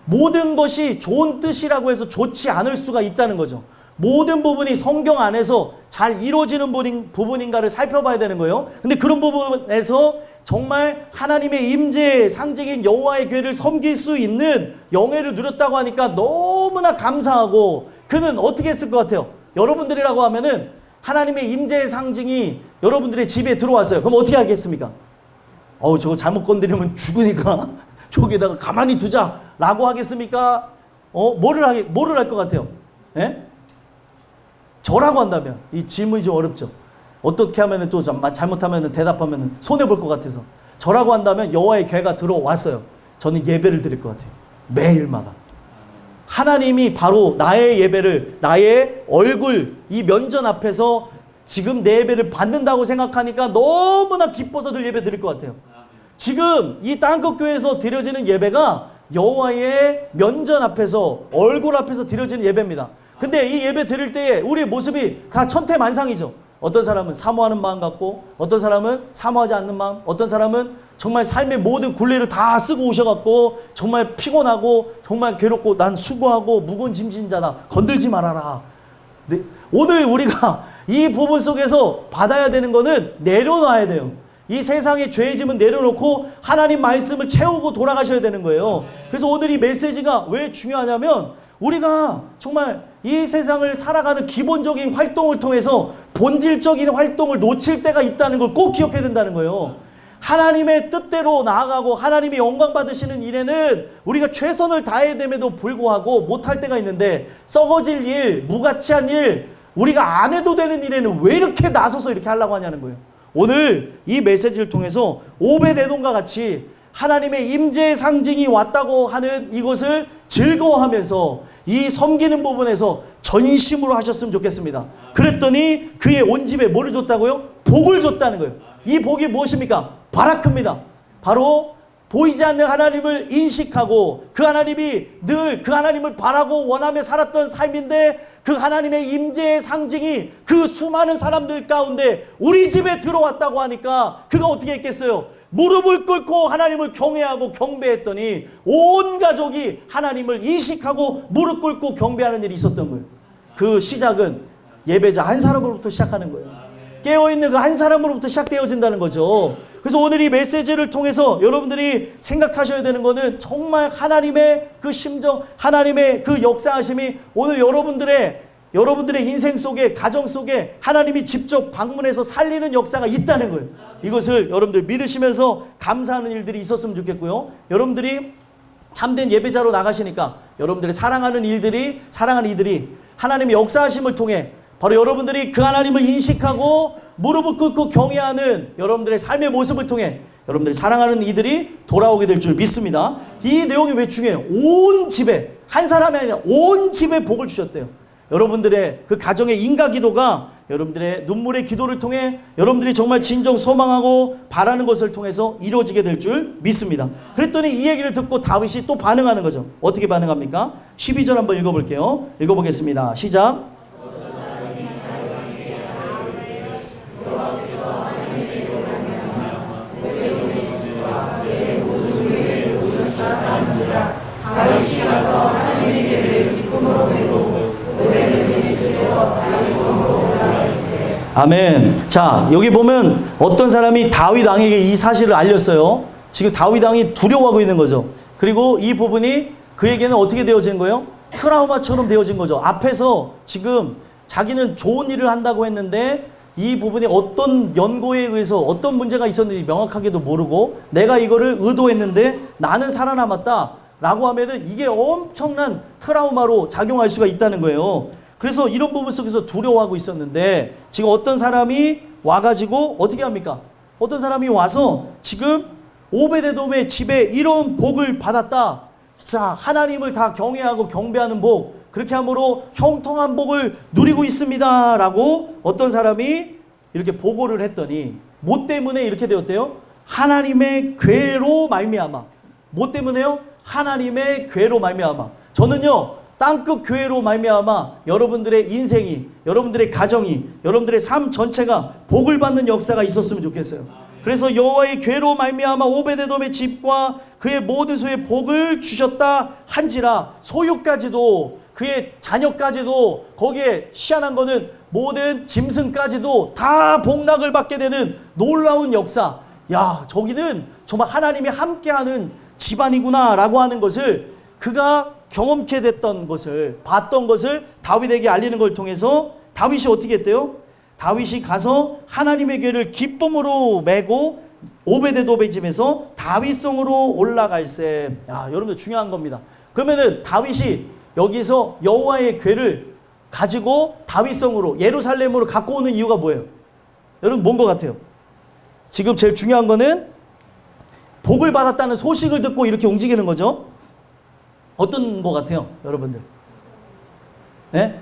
모든 것이 좋은 뜻이라고 해서 좋지 않을 수가 있다는 거죠. 모든 부분이 성경 안에서 잘 이루어지는 부분인가를 살펴봐야 되는 거예요. 근데 그런 부분에서 정말 하나님의 임재의 상징인 여호와의 궤를 섬길 수 있는 영예를 누렸다고 하니까 너무나 감사하고, 그는 어떻게 했을 것 같아요? 여러분들이라고 하면은 하나님의 임재의 상징이 여러분들의 집에 들어왔어요. 그럼 어떻게 하겠습니까? 저거 잘못 건드리면 죽으니까 저기다가 가만히 두자라고 하겠습니까? 뭐를 할 것 같아요? 예? 저라고 한다면 이 질문이 좀 어렵죠. 어떻게 하면 또 잘못하면 대답하면 손해 볼 것 같아서 저라고 한다면 여호와의 괴가 들어왔어요. 저는 예배를 드릴 것 같아요. 매일마다. 하나님이 바로 나의 예배를, 나의 얼굴, 이 면전 앞에서 지금 내 예배를 받는다고 생각하니까 너무나 기뻐서 늘 예배 드릴 것 같아요. 지금 이 땅끝 교회에서 드려지는 예배가 여호와의 면전 앞에서, 얼굴 앞에서 드려지는 예배입니다. 근데 이 예배 드릴 때에 우리의 모습이 다 천태만상이죠. 어떤 사람은 사모하는 마음 갖고, 어떤 사람은 사모하지 않는 마음, 어떤 사람은 정말 삶의 모든 굴레를 다 쓰고 오셔갖고 정말 피곤하고 정말 괴롭고 난 수고하고 무거운 짐진 자다, 건들지 말아라. 네, 오늘 우리가 이 부분 속에서 받아야 되는 거는 내려놔야 돼요. 이 세상의 죄의 짐은 내려놓고 하나님 말씀을 채우고 돌아가셔야 되는 거예요. 그래서 오늘 이 메시지가 왜 중요하냐면, 우리가 정말 이 세상을 살아가는 기본적인 활동을 통해서 본질적인 활동을 놓칠 때가 있다는 걸 꼭 기억해야 된다는 거예요. 하나님의 뜻대로 나아가고 하나님이 영광 받으시는 일에는 우리가 최선을 다해야 됨에도 불구하고 못할 때가 있는데, 썩어질 일, 무가치한 일, 우리가 안 해도 되는 일에는 왜 이렇게 나서서 이렇게 하려고 하냐는 거예요. 오늘 이 메시지를 통해서 오베데돔과 같이 하나님의 임재의 상징이 왔다고 하는 이것을 즐거워하면서 이 섬기는 부분에서 전심으로 하셨으면 좋겠습니다. 그랬더니 그의 온 집에 뭐를 줬다고요? 복을 줬다는 거예요. 이 복이 무엇입니까? 바라크입니다. 바로 보이지 않는 하나님을 인식하고 그 하나님이 늘 그 하나님을 바라고 원하며 살았던 삶인데, 그 하나님의 임재의 상징이 그 수많은 사람들 가운데 우리 집에 들어왔다고 하니까 그가 어떻게 했겠어요? 무릎을 꿇고 하나님을 경외하고 경배했더니 온 가족이 하나님을 인식하고 무릎 꿇고 경배하는 일이 있었던 거예요. 그 시작은 예배자 한 사람으로부터 시작하는 거예요. 깨어있는 그 한 사람으로부터 시작되어진다는 거죠. 그래서 오늘 이 메시지를 통해서 여러분들이 생각하셔야 되는 거는, 정말 하나님의 그 심정, 하나님의 그 역사하심이 오늘 여러분들의 인생 속에, 가정 속에 하나님이 직접 방문해서 살리는 역사가 있다는 거예요. 이것을 여러분들 믿으시면서 감사하는 일들이 있었으면 좋겠고요. 여러분들이 참된 예배자로 나가시니까 여러분들의 사랑하는 이들이 하나님의 역사하심을 통해 바로 여러분들이 그 하나님을 인식하고 무릎을 꿇고 경외하는 여러분들의 삶의 모습을 통해 여러분들이 사랑하는 이들이 돌아오게 될 줄 믿습니다. 이 내용이 왜 중요해요? 온 집에, 한 사람이 아니라 온 집에 복을 주셨대요. 여러분들의 그 가정의 인가 기도가 여러분들의 눈물의 기도를 통해 여러분들이 정말 진정 소망하고 바라는 것을 통해서 이루어지게 될 줄 믿습니다. 그랬더니 이 얘기를 듣고 다윗이 또 반응하는 거죠. 어떻게 반응합니까? 12절 한번 읽어볼게요. 읽어보겠습니다. 시작. 아멘. 자, 여기 보면 어떤 사람이 다윗 왕에게 이 사실을 알렸어요. 지금 다윗 왕이 두려워하고 있는 거죠. 그리고 이 부분이 그에게는 어떻게 되어진 거예요? 트라우마처럼 되어진 거죠. 앞에서 지금 자기는 좋은 일을 한다고 했는데 이 부분이 어떤 연고에 의해서 어떤 문제가 있었는지 명확하게도 모르고, 내가 이거를 의도했는데 나는 살아남았다 라고 하면은 이게 엄청난 트라우마로 작용할 수가 있다는 거예요. 그래서 이런 부분 속에서 두려워하고 있었는데, 지금 어떤 사람이 와가지고 어떻게 합니까? 어떤 사람이 와서 지금 오베데돔의 집에 이런 복을 받았다. 자, 하나님을 다 경외하고 경배하는 복, 그렇게 함으로 형통한 복을 누리고 있습니다 라고 어떤 사람이 이렇게 보고를 했더니, 뭐 때문에 이렇게 되었대요? 하나님의 괴로 말미암아. 뭐 때문에요? 하나님의 괴로 말미암아. 저는요, 땅끝 교회로 말미암아 여러분들의 인생이, 여러분들의 가정이, 여러분들의 삶 전체가 복을 받는 역사가 있었으면 좋겠어요. 그래서 여호와의 괴로 말미암아 오베데돔의 집과 그의 모든 소유에 복을 주셨다 한지라, 소유까지도 그의 자녀까지도, 거기에 희한한 거는 모든 짐승까지도 다 복락을 받게 되는 놀라운 역사. 야, 저기는 정말 하나님이 함께하는 집안이구나 라고 하는 것을, 그가 경험케 됐던 것을, 봤던 것을 다윗에게 알리는 걸 통해서 다윗이 어떻게 했대요? 다윗이 가서 하나님의 궤를 기쁨으로 메고 오베데돔의 집에서 다윗성으로 올라갈세. 야, 여러분들 중요한 겁니다. 그러면은 다윗이 여기서 여호와의 궤를 가지고 다윗성으로, 예루살렘으로 갖고 오는 이유가 뭐예요? 여러분 뭔 것 같아요? 지금 제일 중요한 거는 복을 받았다는 소식을 듣고 이렇게 움직이는 거죠. 어떤 것 같아요, 여러분들? 네?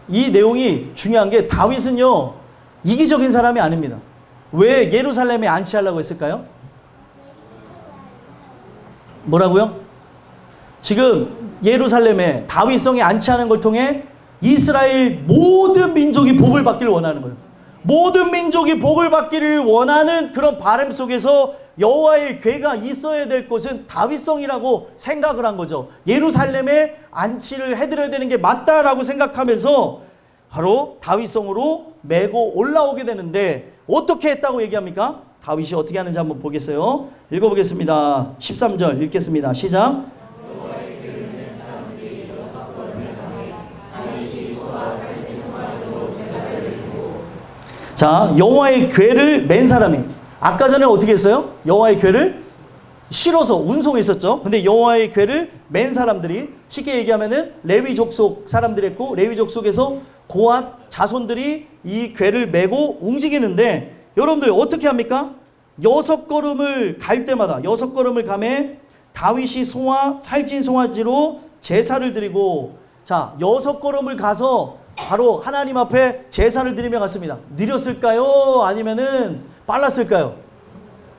이 내용이 중요한 게 다윗은요, 이기적인 사람이 아닙니다. 왜 예루살렘에 안치하려고 했을까요? 뭐라고요? 지금 예루살렘에 다윗성에 안치하는 걸 통해 이스라엘 모든 민족이 복을 받기를 원하는 거예요. 모든 민족이 복을 받기를 원하는 그런 바람 속에서 여호와의 궤가 있어야 될 곳은 다윗성이라고 생각을 한 거죠. 예루살렘에 안치를 해드려야 되는 게 맞다라고 생각하면서 바로 다윗성으로 메고 올라오게 되는데, 어떻게 했다고 얘기합니까? 다윗이 어떻게 하는지 한번 보겠어요. 읽어보겠습니다. 13절 읽겠습니다. 시작. 자, 여호와의 궤를 맨 사람이, 아까 전에 어떻게 했어요? 여호와의 궤를 실어서 운송했었죠. 근데 여호와의 궤를 맨 사람들이, 쉽게 얘기하면은 레위 족속 사람들이 했고, 레위 족속에서 고앗 자손들이 이 궤를 메고 움직이는데, 여러분들 어떻게 합니까? 6걸음을 갈 때마다, 6걸음을 가매 다윗이 살찐 송아지로 제사를 드리고, 자, 6걸음을 가서 바로 하나님 앞에 제사를 드리며 갔습니다. 느렸을까요? 아니면은 빨랐을까요?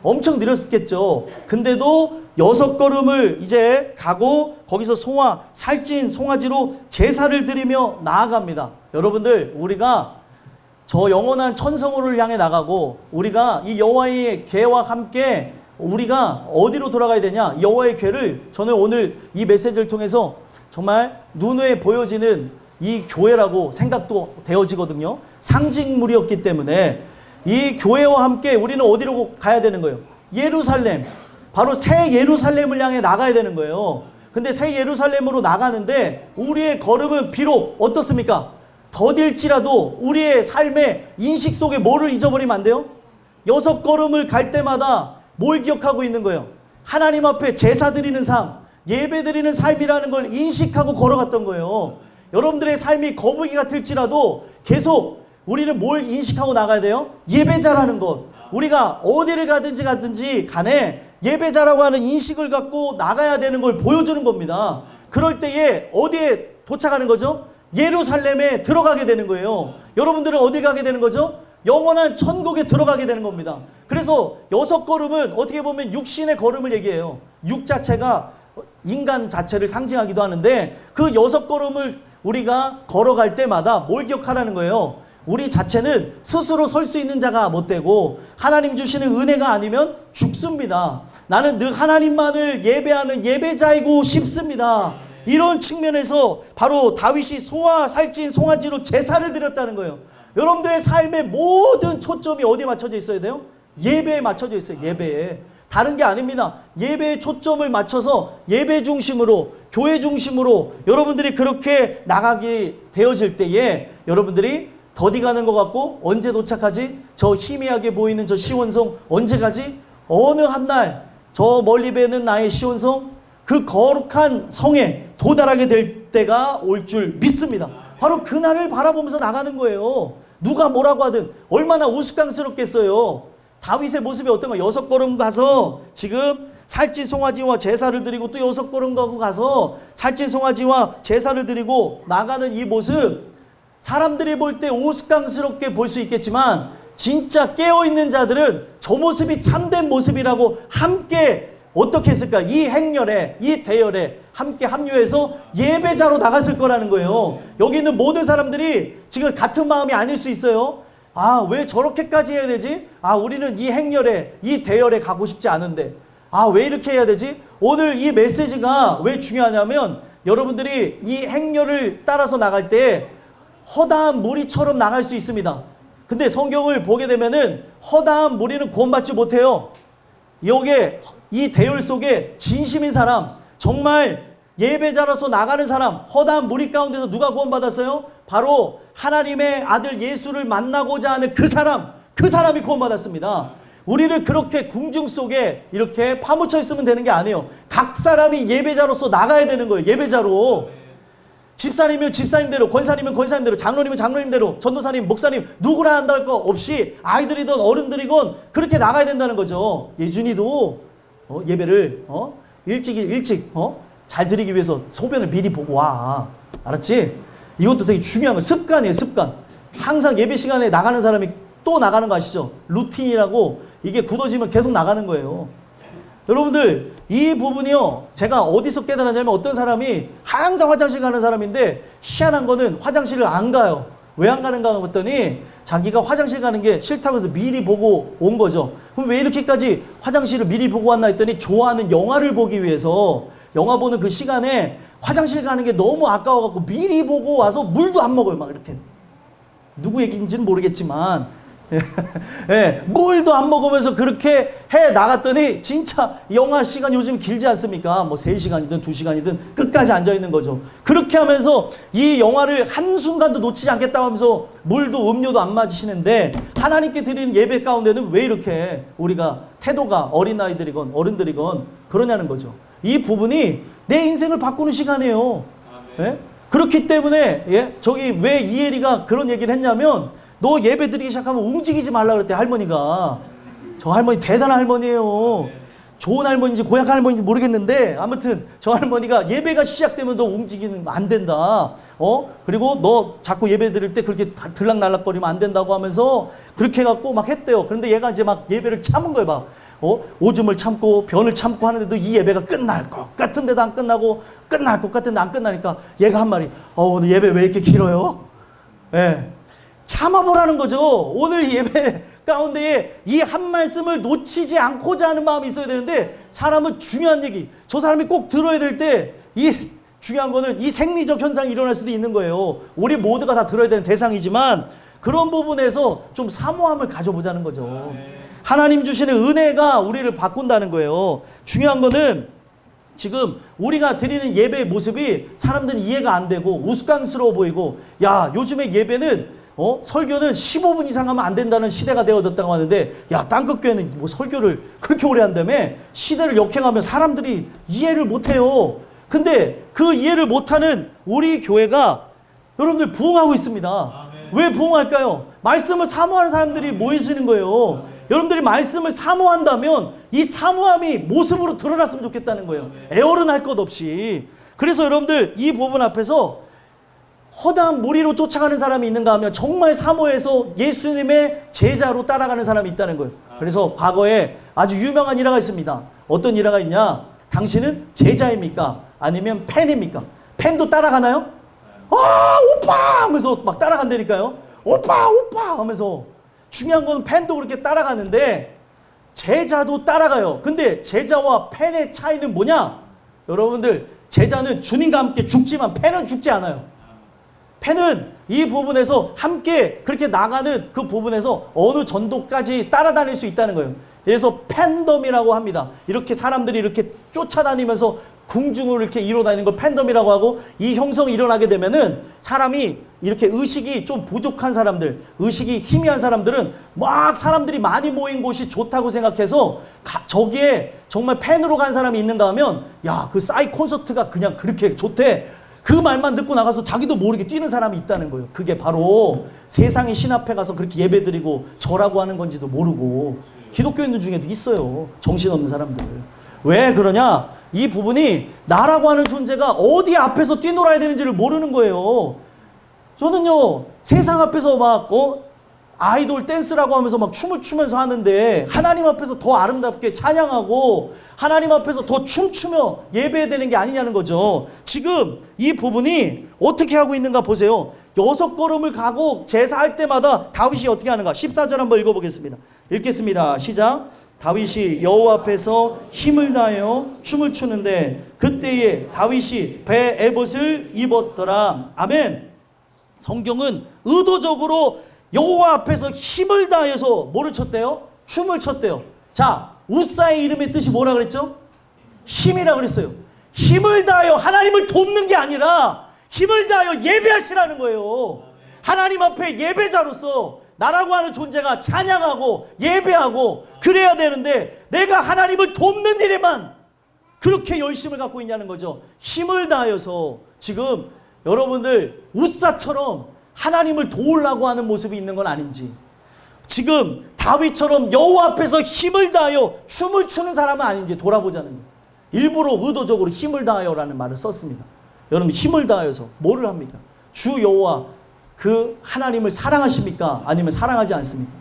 엄청 느렸겠죠. 근데도 6걸음을 이제 가고 거기서 살찐 송아지로 제사를 드리며 나아갑니다. 여러분들, 우리가 저 영원한 천성으로를 향해 나가고, 우리가 이 여호와의 궤와 함께 우리가 어디로 돌아가야 되냐? 여호와의 궤를 저는 오늘 이 메시지를 통해서 정말 눈에 보여지는 이 교회라고 생각도 되어지거든요. 상징물이었기 때문에 이 교회와 함께 우리는 어디로 가야 되는 거예요? 예루살렘, 바로 새 예루살렘을 향해 나가야 되는 거예요. 근데 새 예루살렘으로 나가는데 우리의 걸음은 비록 어떻습니까? 더딜지라도 우리의 삶의 인식 속에 뭐를 잊어버리면 안 돼요? 6걸음을 갈 때마다 뭘 기억하고 있는 거예요? 하나님 앞에 제사 드리는 삶, 예배 드리는 삶이라는 걸 인식하고 걸어갔던 거예요. 여러분들의 삶이 거북이 같을지라도 계속 우리는 뭘 인식하고 나가야 돼요? 예배자라는 것. 우리가 어디를 가든지 간에 예배자라고 하는 인식을 갖고 나가야 되는 걸 보여주는 겁니다. 그럴 때에 어디에 도착하는 거죠? 예루살렘에 들어가게 되는 거예요. 여러분들은 어디 가게 되는 거죠? 영원한 천국에 들어가게 되는 겁니다. 그래서 6걸음은 어떻게 보면 육신의 걸음을 얘기해요. 육 자체가 인간 자체를 상징하기도 하는데, 그 6걸음을 우리가 걸어갈 때마다 뭘 기억하라는 거예요? 우리 자체는 스스로 설 수 있는 자가 못 되고 하나님 주시는 은혜가 아니면 죽습니다. 나는 늘 하나님만을 예배하는 예배자이고 싶습니다. 이런 측면에서 바로 다윗이 살찐 송아지로 제사를 드렸다는 거예요. 여러분들의 삶의 모든 초점이 어디에 맞춰져 있어야 돼요? 예배에 맞춰져 있어요. 예배에. 다른 게 아닙니다. 예배에 초점을 맞춰서 예배 중심으로, 교회 중심으로 여러분들이 그렇게 나가게 되어질 때에 여러분들이 더디 가는 것 같고, 언제 도착하지? 저 희미하게 보이는 저 시온성 언제 가지? 어느 한날 저 멀리 뵈는 나의 시온성, 그 거룩한 성에 도달하게 될 때가 올 줄 믿습니다. 바로 그날을 바라보면서 나가는 거예요. 누가 뭐라고 하든 얼마나 우스꽝스럽겠어요. 다윗의 모습이 어떤 거예요? 6걸음 가서 지금 살찐 송아지와 제사를 드리고, 또 6걸음 가고 가서 살찐 송아지와 제사를 드리고 나가는 이 모습, 사람들이 볼 때 우스꽝스럽게 볼 수 있겠지만 진짜 깨어있는 자들은 저 모습이 참된 모습이라고 함께 어떻게 했을까? 이 행렬에, 이 대열에 함께 합류해서 예배자로 나갔을 거라는 거예요. 여기 있는 모든 사람들이 지금 같은 마음이 아닐 수 있어요. 아, 왜 저렇게까지 해야 되지? 아, 우리는 이 행렬에, 이 대열에 가고 싶지 않은데, 아, 왜 이렇게 해야 되지? 오늘 이 메시지가 왜 중요하냐면, 여러분들이 이 행렬을 따라서 나갈 때 허다한 무리처럼 나갈 수 있습니다. 근데 성경을 보게 되면은 허다한 무리는 구원받지 못해요. 여기에 이 대열 속에 진심인 사람, 정말 예배자로서 나가는 사람, 허다한 무리 가운데서 누가 구원받았어요? 바로 하나님의 아들 예수를 만나고자 하는 그 사람이 구원받았습니다. 우리는 그렇게 궁중 속에 이렇게 파묻혀 있으면 되는 게 아니에요. 각 사람이 예배자로서 나가야 되는 거예요. 예배자로. 집사님이면 집사님대로, 권사님이면 권사님대로, 장로님은 장로님대로, 전도사님, 목사님 누구나 한다는 거 없이 아이들이든 어른들이건 그렇게 나가야 된다는 거죠. 예준이도 예배를 일찍 잘 드리기 위해서 소변을 미리 보고 와. 알았지? 이것도 되게 중요한 거. 습관이에요, 습관. 항상 예배 시간에 나가는 사람이 또 나가는 거 아시죠? 루틴이라고 이게 굳어지면 계속 나가는 거예요. 여러분들 이 부분이요, 제가 어디서 깨달았냐면 어떤 사람이 항상 화장실 가는 사람인데 희한한 거는 화장실을 안 가요. 왜 안 가는가 했더니 자기가 화장실 가는 게 싫다고 해서 미리 보고 온 거죠. 그럼 왜 이렇게까지 화장실을 미리 보고 왔나 했더니 좋아하는 영화를 보기 위해서 영화 보는 그 시간에 화장실 가는 게 너무 아까워갖고 미리 보고 와서 물도 안 먹어요. 막 이렇게. 누구 얘기인지는 모르겠지만 예, 물도 안 먹으면서 그렇게 해 나갔더니 진짜 영화 시간 요즘 길지 않습니까? 뭐 3시간이든 2시간이든 끝까지 앉아있는 거죠. 그렇게 하면서 이 영화를 한순간도 놓치지 않겠다고 하면서 물도 음료도 안 마시는데 하나님께 드리는 예배 가운데는 왜 이렇게 우리가 태도가 어린아이들이건 어른들이건 그러냐는 거죠. 이 부분이 내 인생을 바꾸는 시간이에요. 예? 그렇기 때문에 저기 왜 이혜리가 그런 얘기를 했냐면 너 예배 드리기 시작하면 움직이지 말라 그랬대, 할머니가. 저 할머니 대단한 할머니예요. 좋은 할머니인지 고약 할머니인지 모르겠는데 아무튼 저 할머니가 예배가 시작되면 너 움직이면 안 된다. 그리고 너 자꾸 예배 드릴 때 그렇게 들락날락거리면 안 된다고 하면서 그렇게 해갖고 막 했대요. 그런데 얘가 이제 막 예배를 참은 거예요. 막 오줌을 참고 변을 참고 하는데도 이 예배가 끝날 것 같은데도 안 끝나고 끝날 것 같은데 안 끝나니까 얘가 한 말이 오늘 예배 왜 이렇게 길어요? 예. 참아보라는 거죠. 오늘 예배 가운데에 이 한 말씀을 놓치지 않고자 하는 마음이 있어야 되는데 사람은 중요한 얘기, 저 사람이 꼭 들어야 될 때 이 중요한 거는 이 생리적 현상이 일어날 수도 있는 거예요. 우리 모두가 다 들어야 되는 대상이지만 그런 부분에서 좀 사모함을 가져보자는 거죠. 하나님 주시는 은혜가 우리를 바꾼다는 거예요. 중요한 거는 지금 우리가 드리는 예배의 모습이 사람들은 이해가 안 되고 우스꽝스러워 보이고, 야 요즘에 예배는 설교는 15분 이상 하면 안 된다는 시대가 되어졌다고 하는데, 야 땅끝 교회는 뭐 설교를 그렇게 오래 한다며? 시대를 역행하면 사람들이 이해를 못해요. 근데 그 이해를 못하는 우리 교회가 여러분들 부흥하고 있습니다. 왜 부흥할까요? 말씀을 사모하는 사람들이 모이시는 거예요. 여러분들이 말씀을 사모한다면 이 사모함이 모습으로 드러났으면 좋겠다는 거예요. 애어른할 것 없이. 그래서 여러분들 이 부분 앞에서 허다한 무리로 쫓아가는 사람이 있는가 하면 정말 사모해서 예수님의 제자로 따라가는 사람이 있다는 거예요. 그래서 과거에 아주 유명한 일화가 있습니다. 어떤 일화가 있냐? 당신은 제자입니까? 아니면 팬입니까? 팬도 따라가나요? 오빠! 하면서 막 따라간다니까요. 오빠! 오빠! 하면서. 중요한 건 팬도 그렇게 따라가는데 제자도 따라가요. 근데 제자와 팬의 차이는 뭐냐? 여러분들, 제자는 주님과 함께 죽지만 팬은 죽지 않아요. 팬은 이 부분에서 함께 그렇게 나가는 그 부분에서 어느 전도까지 따라다닐 수 있다는 거예요. 그래서 팬덤이라고 합니다. 이렇게 사람들이 이렇게 쫓아다니면서 궁중을 이렇게 이뤄다니는 걸 팬덤이라고 하고, 이 형성이 일어나게 되면은 사람이 이렇게 의식이 좀 부족한 사람들, 의식이 희미한 사람들은 막 사람들이 많이 모인 곳이 좋다고 생각해서 저기에 정말 팬으로 간 사람이 있는가 하면, 야, 그 싸이 콘서트가 그냥 그렇게 좋대. 그 말만 듣고 나가서 자기도 모르게 뛰는 사람이 있다는 거예요. 그게 바로 세상의 신 앞에 가서 그렇게 예배드리고 절하고 하는 건지도 모르고, 기독교인들 중에도 있어요. 정신없는 사람들. 왜 그러냐? 이 부분이 나라고 하는 존재가 어디 앞에서 뛰놀아야 되는지를 모르는 거예요. 저는요, 세상 앞에서 막 아이돌 댄스라고 하면서 막 춤을 추면서 하는데 하나님 앞에서 더 아름답게 찬양하고 하나님 앞에서 더 춤추며 예배해야 되는 게 아니냐는 거죠. 지금 이 부분이 어떻게 하고 있는가 보세요. 6걸음을 가고 제사할 때마다 다윗이 어떻게 하는가? 14절 한번 읽어보겠습니다. 읽겠습니다. 시작. 다윗이 여호와 앞에서 힘을 다하여 춤을 추는데 그때에 다윗이 배 에봇을 입었더라. 아멘. 성경은 의도적으로 여호와 앞에서 힘을 다해서 뭐를 췄대요? 춤을 췄대요. 자, 우사의 이름의 뜻이 뭐라 그랬죠? 힘이라 그랬어요. 힘을 다하여 하나님을 돕는 게 아니라 힘을 다하여 예배하시라는 거예요. 하나님 앞에 예배자로서 나라고 하는 존재가 찬양하고 예배하고 그래야 되는데 내가 하나님을 돕는 일에만 그렇게 열심을 갖고 있냐는 거죠. 힘을 다하여서 지금 여러분들 웃사처럼 하나님을 도우려고 하는 모습이 있는 건 아닌지, 지금 다윗처럼 여호와 앞에서 힘을 다하여 춤을 추는 사람은 아닌지 돌아보자는 거예요. 일부러 의도적으로 힘을 다하여라는 말을 썼습니다. 여러분, 힘을 다하여서 뭐를 합니까? 주 여호와 그 하나님을 사랑하십니까? 아니면 사랑하지 않습니까?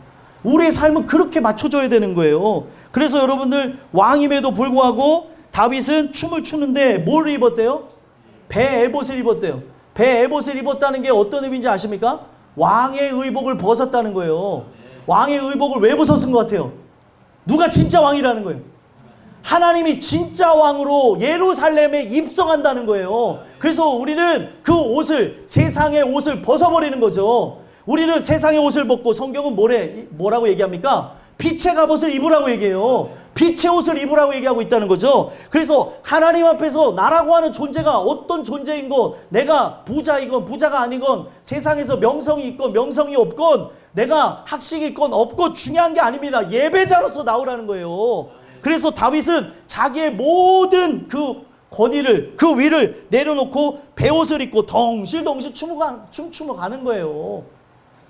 우리의 삶은 그렇게 맞춰줘야 되는 거예요. 그래서 여러분들, 왕임에도 불구하고 다윗은 춤을 추는데 뭘 입었대요? 배 에봇을 입었대요. 배 에봇을 입었다는 게 어떤 의미인지 아십니까? 왕의 의복을 벗었다는 거예요. 왕의 의복을 왜 벗었은 것 같아요? 누가 진짜 왕이라는 거예요? 하나님이 진짜 왕으로 예루살렘에 입성한다는 거예요. 그래서 우리는 그 옷을, 세상의 옷을 벗어버리는 거죠. 우리는 세상의 옷을 벗고, 성경은 뭐라고 얘기합니까? 빛의 갑옷을 입으라고 얘기해요. 빛의 옷을 입으라고 얘기하고 있다는 거죠. 그래서 하나님 앞에서 나라고 하는 존재가 어떤 존재인 것, 내가 부자이건 부자가 아니건, 세상에서 명성이 있건 명성이 없건, 내가 학식이 있건 없건 중요한 게 아닙니다. 예배자로서 나오라는 거예요. 그래서 다윗은 자기의 모든 그 권위를, 그 위를 내려놓고 베옷을 입고 덩실덩실 춤추며 가는 거예요.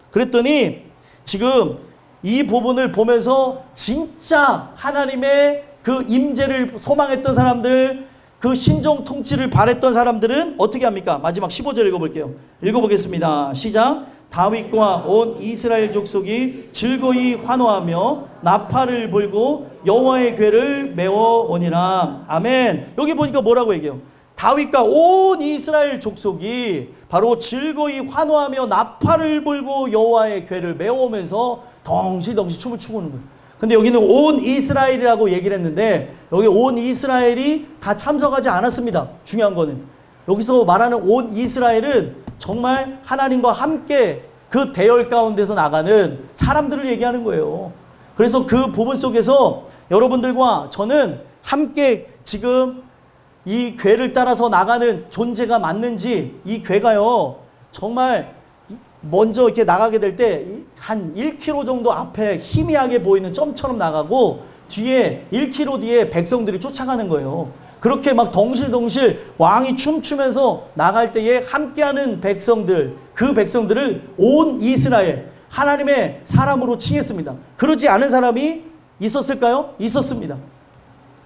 그랬더니 지금 이 부분을 보면서 진짜 하나님의 그 임재를 소망했던 사람들, 그 신종 통치를 바랬던 사람들은 어떻게 합니까? 마지막 15절 읽어볼게요. 읽어보겠습니다. 시작. 다윗과 온 이스라엘 족속이 즐거이 환호하며 나팔을 불고 여호와의 궤를 메워 오니라. 아멘. 여기 보니까 뭐라고 얘기해요? 다윗과 온 이스라엘 족속이 바로 즐거이 환호하며 나팔을 불고 여호와의 궤를 메워오면서 덩실덩실 춤을 추고 있는 거예요. 근데 여기는 온 이스라엘이라고 얘기를 했는데, 여기 온 이스라엘이 다 참석하지 않았습니다. 중요한 거는 여기서 말하는 온 이스라엘은 정말 하나님과 함께 그 대열 가운데서 나가는 사람들을 얘기하는 거예요. 그래서 그 부분 속에서 여러분들과 저는 함께 지금 이 궤를 따라서 나가는 존재가 맞는지, 이 궤가요 정말 먼저 이렇게 나가게 될 때 한 1km 정도 앞에 희미하게 보이는 점처럼 나가고, 뒤에 1km 뒤에 백성들이 쫓아가는 거예요. 그렇게 막 덩실덩실 왕이 춤추면서 나갈 때에 함께하는 백성들, 그 백성들을 온 이스라엘, 하나님의 사람으로 칭했습니다. 그러지 않은 사람이 있었을까요? 있었습니다.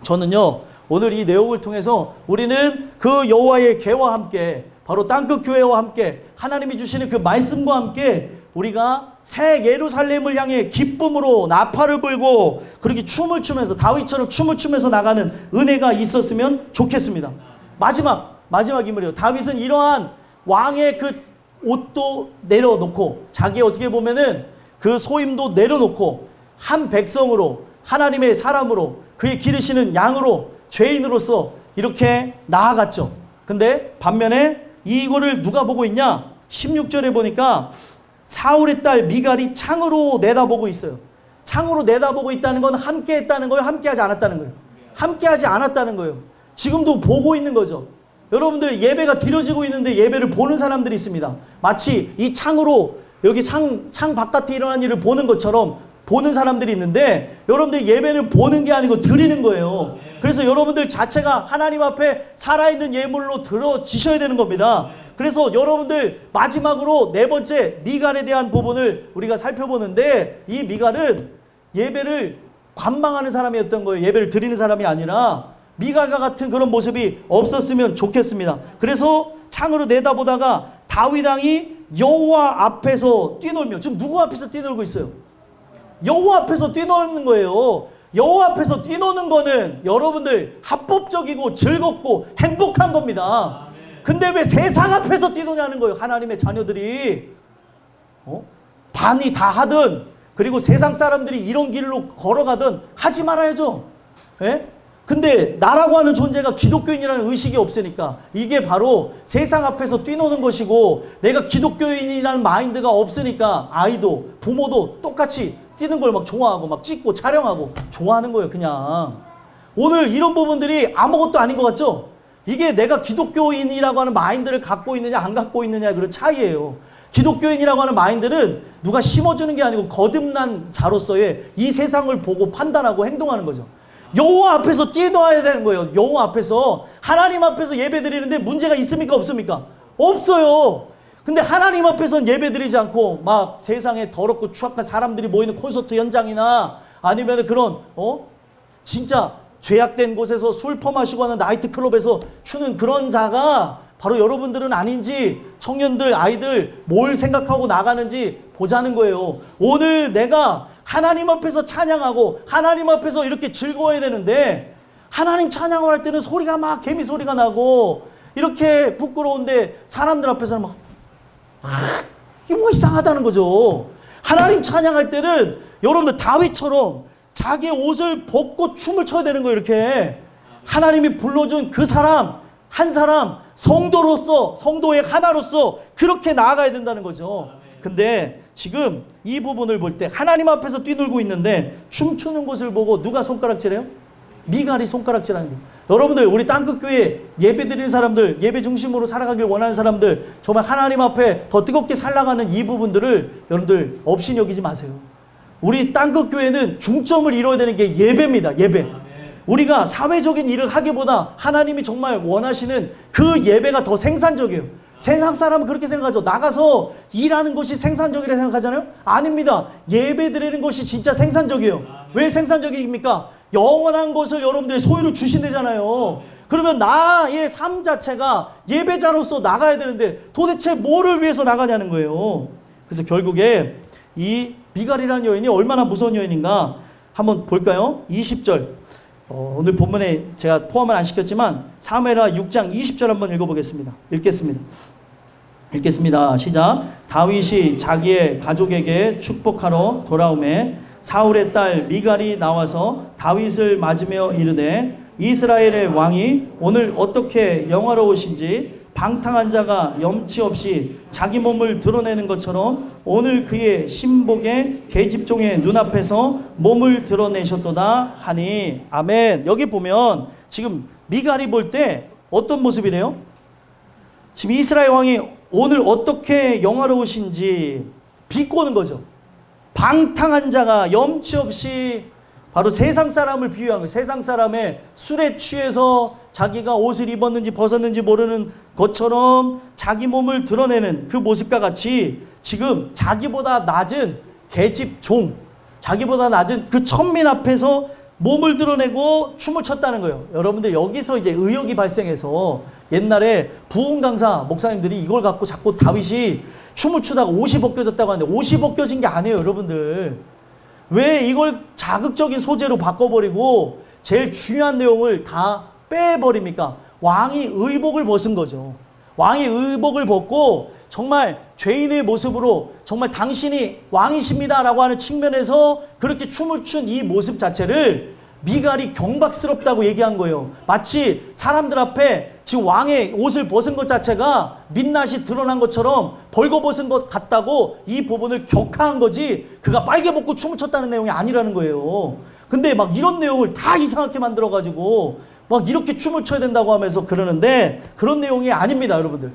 저는요, 오늘 이 내용을 통해서 우리는 그 여호와의 궤와 함께, 바로 땅끝 교회와 함께, 하나님이 주시는 그 말씀과 함께 우리가 새 예루살렘을 향해 기쁨으로 나팔을 불고 그렇게 춤을 추면서, 다윗처럼 춤을 추면서 나가는 은혜가 있었으면 좋겠습니다. 마지막 인물이에요. 다윗은 이러한 왕의 그 옷도 내려놓고, 자기 어떻게 보면은 그 소임도 내려놓고 한 백성으로, 하나님의 사람으로, 그의 기르시는 양으로, 죄인으로서 이렇게 나아갔죠. 근데 반면에 이거를 누가 보고 있냐? 16절에 보니까 사울의 딸 미갈이 창으로 내다보고 있어요. 창으로 내다보고 있다는 건 함께 했다는 거예요? 함께 하지 않았다는 거예요? 함께 하지 않았다는 거예요. 지금도 보고 있는 거죠. 여러분들, 예배가 드려지고 있는데 예배를 보는 사람들이 있습니다. 마치 이 창으로, 여기 창 바깥에 일어난 일을 보는 것처럼 보는 사람들이 있는데, 여러분들 예배는 보는 게 아니고 드리는 거예요. 그래서 여러분들 자체가 하나님 앞에 살아있는 예물로 들어지셔야 되는 겁니다. 그래서 여러분들, 마지막으로 네 번째 미갈에 대한 부분을 우리가 살펴보는데, 이 미갈은 예배를 관망하는 사람이었던 거예요. 예배를 드리는 사람이 아니라. 미갈과 같은 그런 모습이 없었으면 좋겠습니다. 그래서 창으로 내다보다가 다윗 왕이 여호와 앞에서 뛰놀며, 지금 누구 앞에서 뛰놀고 있어요? 여호와 앞에서 뛰노는 거예요. 여호와 앞에서 뛰노는 거는 여러분들 합법적이고 즐겁고 행복한 겁니다. 근데 왜 세상 앞에서 뛰노냐는 거예요. 하나님의 자녀들이 반이 다 하든, 그리고 세상 사람들이 이런 길로 걸어가든 하지 말아야죠. 예? 근데 나라고 하는 존재가 기독교인이라는 의식이 없으니까, 이게 바로 세상 앞에서 뛰노는 것이고, 내가 기독교인이라는 마인드가 없으니까 아이도 부모도 똑같이 뛰는 걸 막 좋아하고 막 찍고 촬영하고 좋아하는 거예요. 그냥 오늘 이런 부분들이 아무것도 아닌 것 같죠? 이게 내가 기독교인이라고 하는 마인드를 갖고 있느냐 안 갖고 있느냐, 그런 차이예요. 기독교인이라고 하는 마인드는 누가 심어주는 게 아니고 거듭난 자로서의 이 세상을 보고 판단하고 행동하는 거죠. 여호와 앞에서 뛰어야 되는 거예요. 여호와 앞에서, 하나님 앞에서 예배 드리는데 문제가 있습니까 없습니까? 없어요. 근데 하나님 앞에서는 예배드리지 않고 막 세상에 더럽고 추악한 사람들이 모이는 콘서트 현장이나 아니면 그런 진짜 죄악된 곳에서 술 퍼마시고 하는 나이트클럽에서 추는 그런 자가 바로 여러분들은 아닌지, 청년들, 아이들 뭘 생각하고 나가는지 보자는 거예요. 오늘 내가 하나님 앞에서 찬양하고 하나님 앞에서 이렇게 즐거워야 되는데, 하나님 찬양을 할 때는 소리가 막 개미 소리가 나고 이렇게 부끄러운데 사람들 앞에서는 막 이게 뭐가 이상하다는 거죠. 하나님 찬양할 때는 여러분들 다윗처럼 자기의 옷을 벗고 춤을 춰야 되는 거예요. 이렇게 하나님이 불러준 그 사람 한 사람, 성도로서, 성도의 하나로서 그렇게 나아가야 된다는 거죠. 근데 지금 이 부분을 볼 때 하나님 앞에서 뛰놀고 있는데 춤추는 곳을 보고 누가 손가락질해요? 미갈이 손가락질하는 거예요. 여러분들, 우리 땅끝교회 예배 드리는 사람들, 예배 중심으로 살아가길 원하는 사람들, 정말 하나님 앞에 더 뜨겁게 살아가는 이 부분들을 여러분들 없이 여기지 마세요. 우리 땅끝교회는 중점을 이뤄야 되는 게 예배입니다. 예배. 우리가 사회적인 일을 하기보다 하나님이 정말 원하시는 그 예배가 더 생산적이에요. 세상 사람은 그렇게 생각하죠. 나가서 일하는 것이 생산적이라 생각하잖아요. 아닙니다. 예배 드리는 것이 진짜 생산적이에요. 왜 생산적입니까? 영원한 것을 여러분들이 소유로 주신대잖아요. 그러면 나의 삶 자체가 예배자로서 나가야 되는데 도대체 뭐를 위해서 나가냐는 거예요. 그래서 결국에 이 미갈이라는 여인이 얼마나 무서운 여인인가 한번 볼까요? 20절. 오늘 본문에 제가 포함을 안 시켰지만 사무엘하 6장 20절 한번 읽어보겠습니다. 읽겠습니다. 시작. 다윗이 자기의 가족에게 축복하러 돌아오매 사울의 딸 미갈이 나와서 다윗을 맞으며 이르되 이스라엘의 왕이 오늘 어떻게 영화로우신지 방탕한 자가 염치 없이 자기 몸을 드러내는 것처럼 오늘 그의 신복의 계집종의 눈앞에서 몸을 드러내셨도다 하니. 아멘. 여기 보면 지금 미갈이 볼 때 어떤 모습이래요? 지금 이스라엘 왕이 오늘 어떻게 영화로우신지 비꼬는 거죠. 방탕한 자가 염치 없이, 바로 세상 사람을 비유한 거예요. 세상 사람의 술에 취해서 자기가 옷을 입었는지 벗었는지 모르는 것처럼 자기 몸을 드러내는 그 모습과 같이 지금 자기보다 낮은 계집종, 자기보다 낮은 그 천민 앞에서 몸을 드러내고 춤을 췄다는 거예요. 여러분들, 여기서 이제 의혹이 발생해서 옛날에 부흥 강사 목사님들이 이걸 갖고 자꾸 다윗이 춤을 추다가 옷이 벗겨졌다고 하는데, 옷이 벗겨진 게 아니에요, 여러분들. 왜 이걸 자극적인 소재로 바꿔버리고 제일 중요한 내용을 다 빼버립니까? 왕이 의복을 벗은 거죠. 왕이 의복을 벗고 정말 죄인의 모습으로 정말 당신이 왕이십니다 라고 하는 측면에서 그렇게 춤을 춘 이 모습 자체를 미갈이 경박스럽다고 얘기한 거예요. 마치 사람들 앞에 지금 왕의 옷을 벗은 것 자체가 민낯이 드러난 것처럼 벌거벗은 것 같다고 이 부분을 격하한 거지, 그가 빨개 벗고 춤을 췄다는 내용이 아니라는 거예요. 근데 막 이런 내용을 다 이상하게 만들어가지고 막 이렇게 춤을 춰야 된다고 하면서 그러는데 그런 내용이 아닙니다, 여러분들.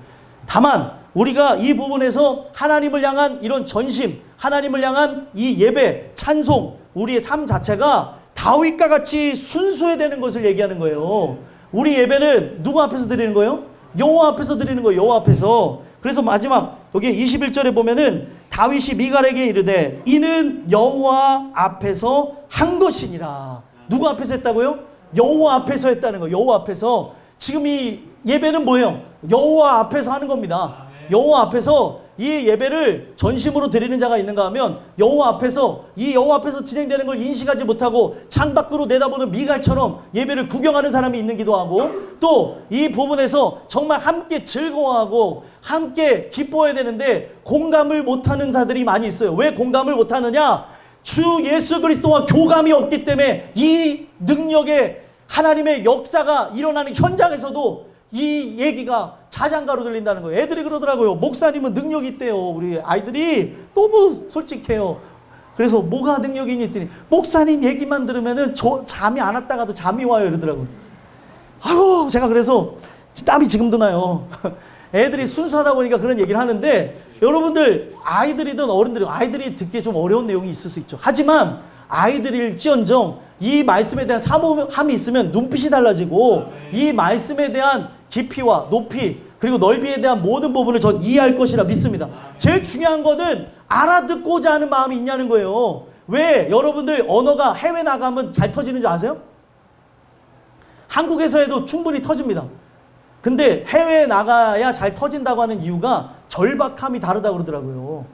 다만 우리가 이 부분에서 하나님을 향한 이런 전심, 하나님을 향한 이 예배, 찬송, 우리의 삶 자체가 다윗과 같이 순수해야 되는 것을 얘기하는 거예요. 우리 예배는 누구 앞에서 드리는 거예요? 여호와 앞에서 드리는 거예요. 여호와 앞에서. 그래서 마지막 여기 21절에 보면은 다윗이 미갈에게 이르되 이는 여호와 앞에서 한 것이니라. 누구 앞에서 했다고요? 여호와 앞에서 했다는 거예요. 여호와 앞에서. 지금 이 예배는 뭐예요? 여호와 앞에서 하는 겁니다. 여호와 앞에서 이 예배를 전심으로 드리는 자가 있는가 하면 여호와 앞에서, 이 여호와 앞에서 진행되는 걸 인식하지 못하고 창밖으로 내다보는 미갈처럼 예배를 구경하는 사람이 있는기도 하고, 또 이 부분에서 정말 함께 즐거워하고 함께 기뻐해야 되는데 공감을 못하는 자들이 많이 있어요. 왜 공감을 못하느냐? 주 예수 그리스도와 교감이 없기 때문에 이 능력의 하나님의 역사가 일어나는 현장에서도 이 얘기가 자장가로 들린다는 거예요. 애들이 그러더라고요. 목사님은 능력이 있대요. 우리 아이들이 너무 솔직해요. 그래서 뭐가 능력이 있니 했더니 목사님 얘기만 들으면은 저 잠이 안 왔다가도 잠이 와요 이러더라고요. 아유, 제가 그래서 땀이 지금도 나요. 애들이 순수하다 보니까 그런 얘기를 하는데, 여러분들 아이들이든 어른들이든 아이들이 듣기에 좀 어려운 내용이 있을 수 있죠. 하지만 아이들일지언정 이 말씀에 대한 사모함이 있으면 눈빛이 달라지고 이 말씀에 대한 깊이와 높이, 그리고 넓이에 대한 모든 부분을 전 이해할 것이라 믿습니다. 제일 중요한 거는 알아듣고자 하는 마음이 있냐는 거예요. 왜 여러분들 언어가 해외 나가면 잘 터지는 줄 아세요? 한국에서 해도 충분히 터집니다. 근데 해외에 나가야 잘 터진다고 하는 이유가 절박함이 다르다고 그러더라고요.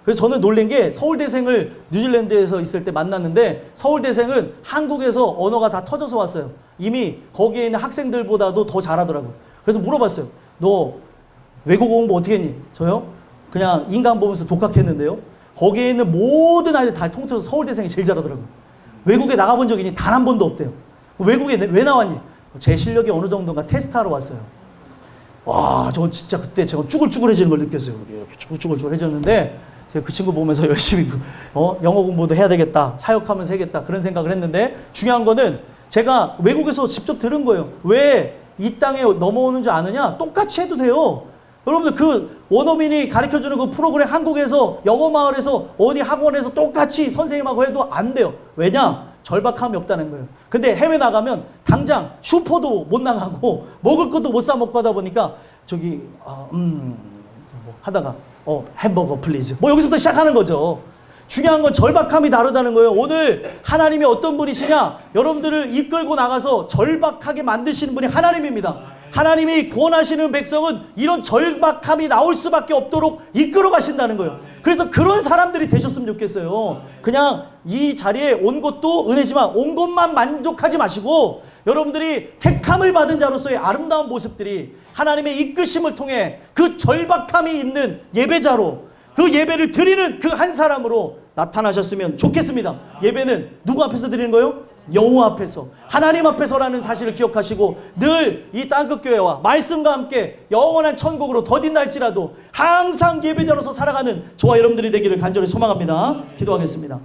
그래서 저는 놀란 게 서울대생을 뉴질랜드에서 있을 때 만났는데 서울대생은 한국에서 언어가 다 터져서 왔어요. 이미 거기에 있는 학생들보다도 더 잘하더라고요. 그래서 물어봤어요. 너 외국어 공부 어떻게 했니? 저요? 그냥 인간 보면서 독학했는데요. 거기에 있는 모든 아이들 다 통틀어서 서울대생이 제일 잘하더라고요. 외국에 나가본 적이 있니? 단 한 번도 없대요. 외국에 왜 나왔니? 제 실력이 어느 정도인가 테스트하러 왔어요. 와, 저건 진짜 그때 제가 쭈글쭈글해지는 걸 느꼈어요. 이렇게 쭈글쭈글해졌는데 제가 그 친구 보면서 열심히 영어 공부도 해야 되겠다, 사역하면서 해야겠다 그런 생각을 했는데 중요한 거는 제가 외국에서 직접 들은 거예요. 왜 이 땅에 넘어오는 줄 아느냐? 똑같이 해도 돼요. 여러분들 그 원어민이 가르쳐주는 그 프로그램 한국에서 영어 마을에서 어디 학원에서 똑같이 선생님하고 해도 안 돼요. 왜냐? 절박함이 없다는 거예요. 근데 해외 나가면 당장 슈퍼도 못 나가고 먹을 것도 못 사 먹고 하다 보니까 저기 뭐 하다가 햄버거 플리즈 뭐 여기서부터 시작하는 거죠. 중요한 건 절박함이 다르다는 거예요. 오늘 하나님이 어떤 분이시냐? 여러분들을 이끌고 나가서 절박하게 만드시는 분이 하나님입니다. 하나님이 구원하시는 백성은 이런 절박함이 나올 수밖에 없도록 이끌어 가신다는 거예요. 그래서 그런 사람들이 되셨으면 좋겠어요. 그냥 이 자리에 온 것도 은혜지만 온 것만 만족하지 마시고 여러분들이 택함을 받은 자로서의 아름다운 모습들이 하나님의 이끄심을 통해 그 절박함이 있는 예배자로 그 예배를 드리는 그 한 사람으로 나타나셨으면 좋겠습니다. 예배는 누구 앞에서 드리는 거예요? 여호와 앞에서, 하나님 앞에서라는 사실을 기억하시고 늘 이 땅끝교회와 말씀과 함께 영원한 천국으로 더딘다 할지라도 항상 예배자로서 살아가는 저와 여러분들이 되기를 간절히 소망합니다. 기도하겠습니다.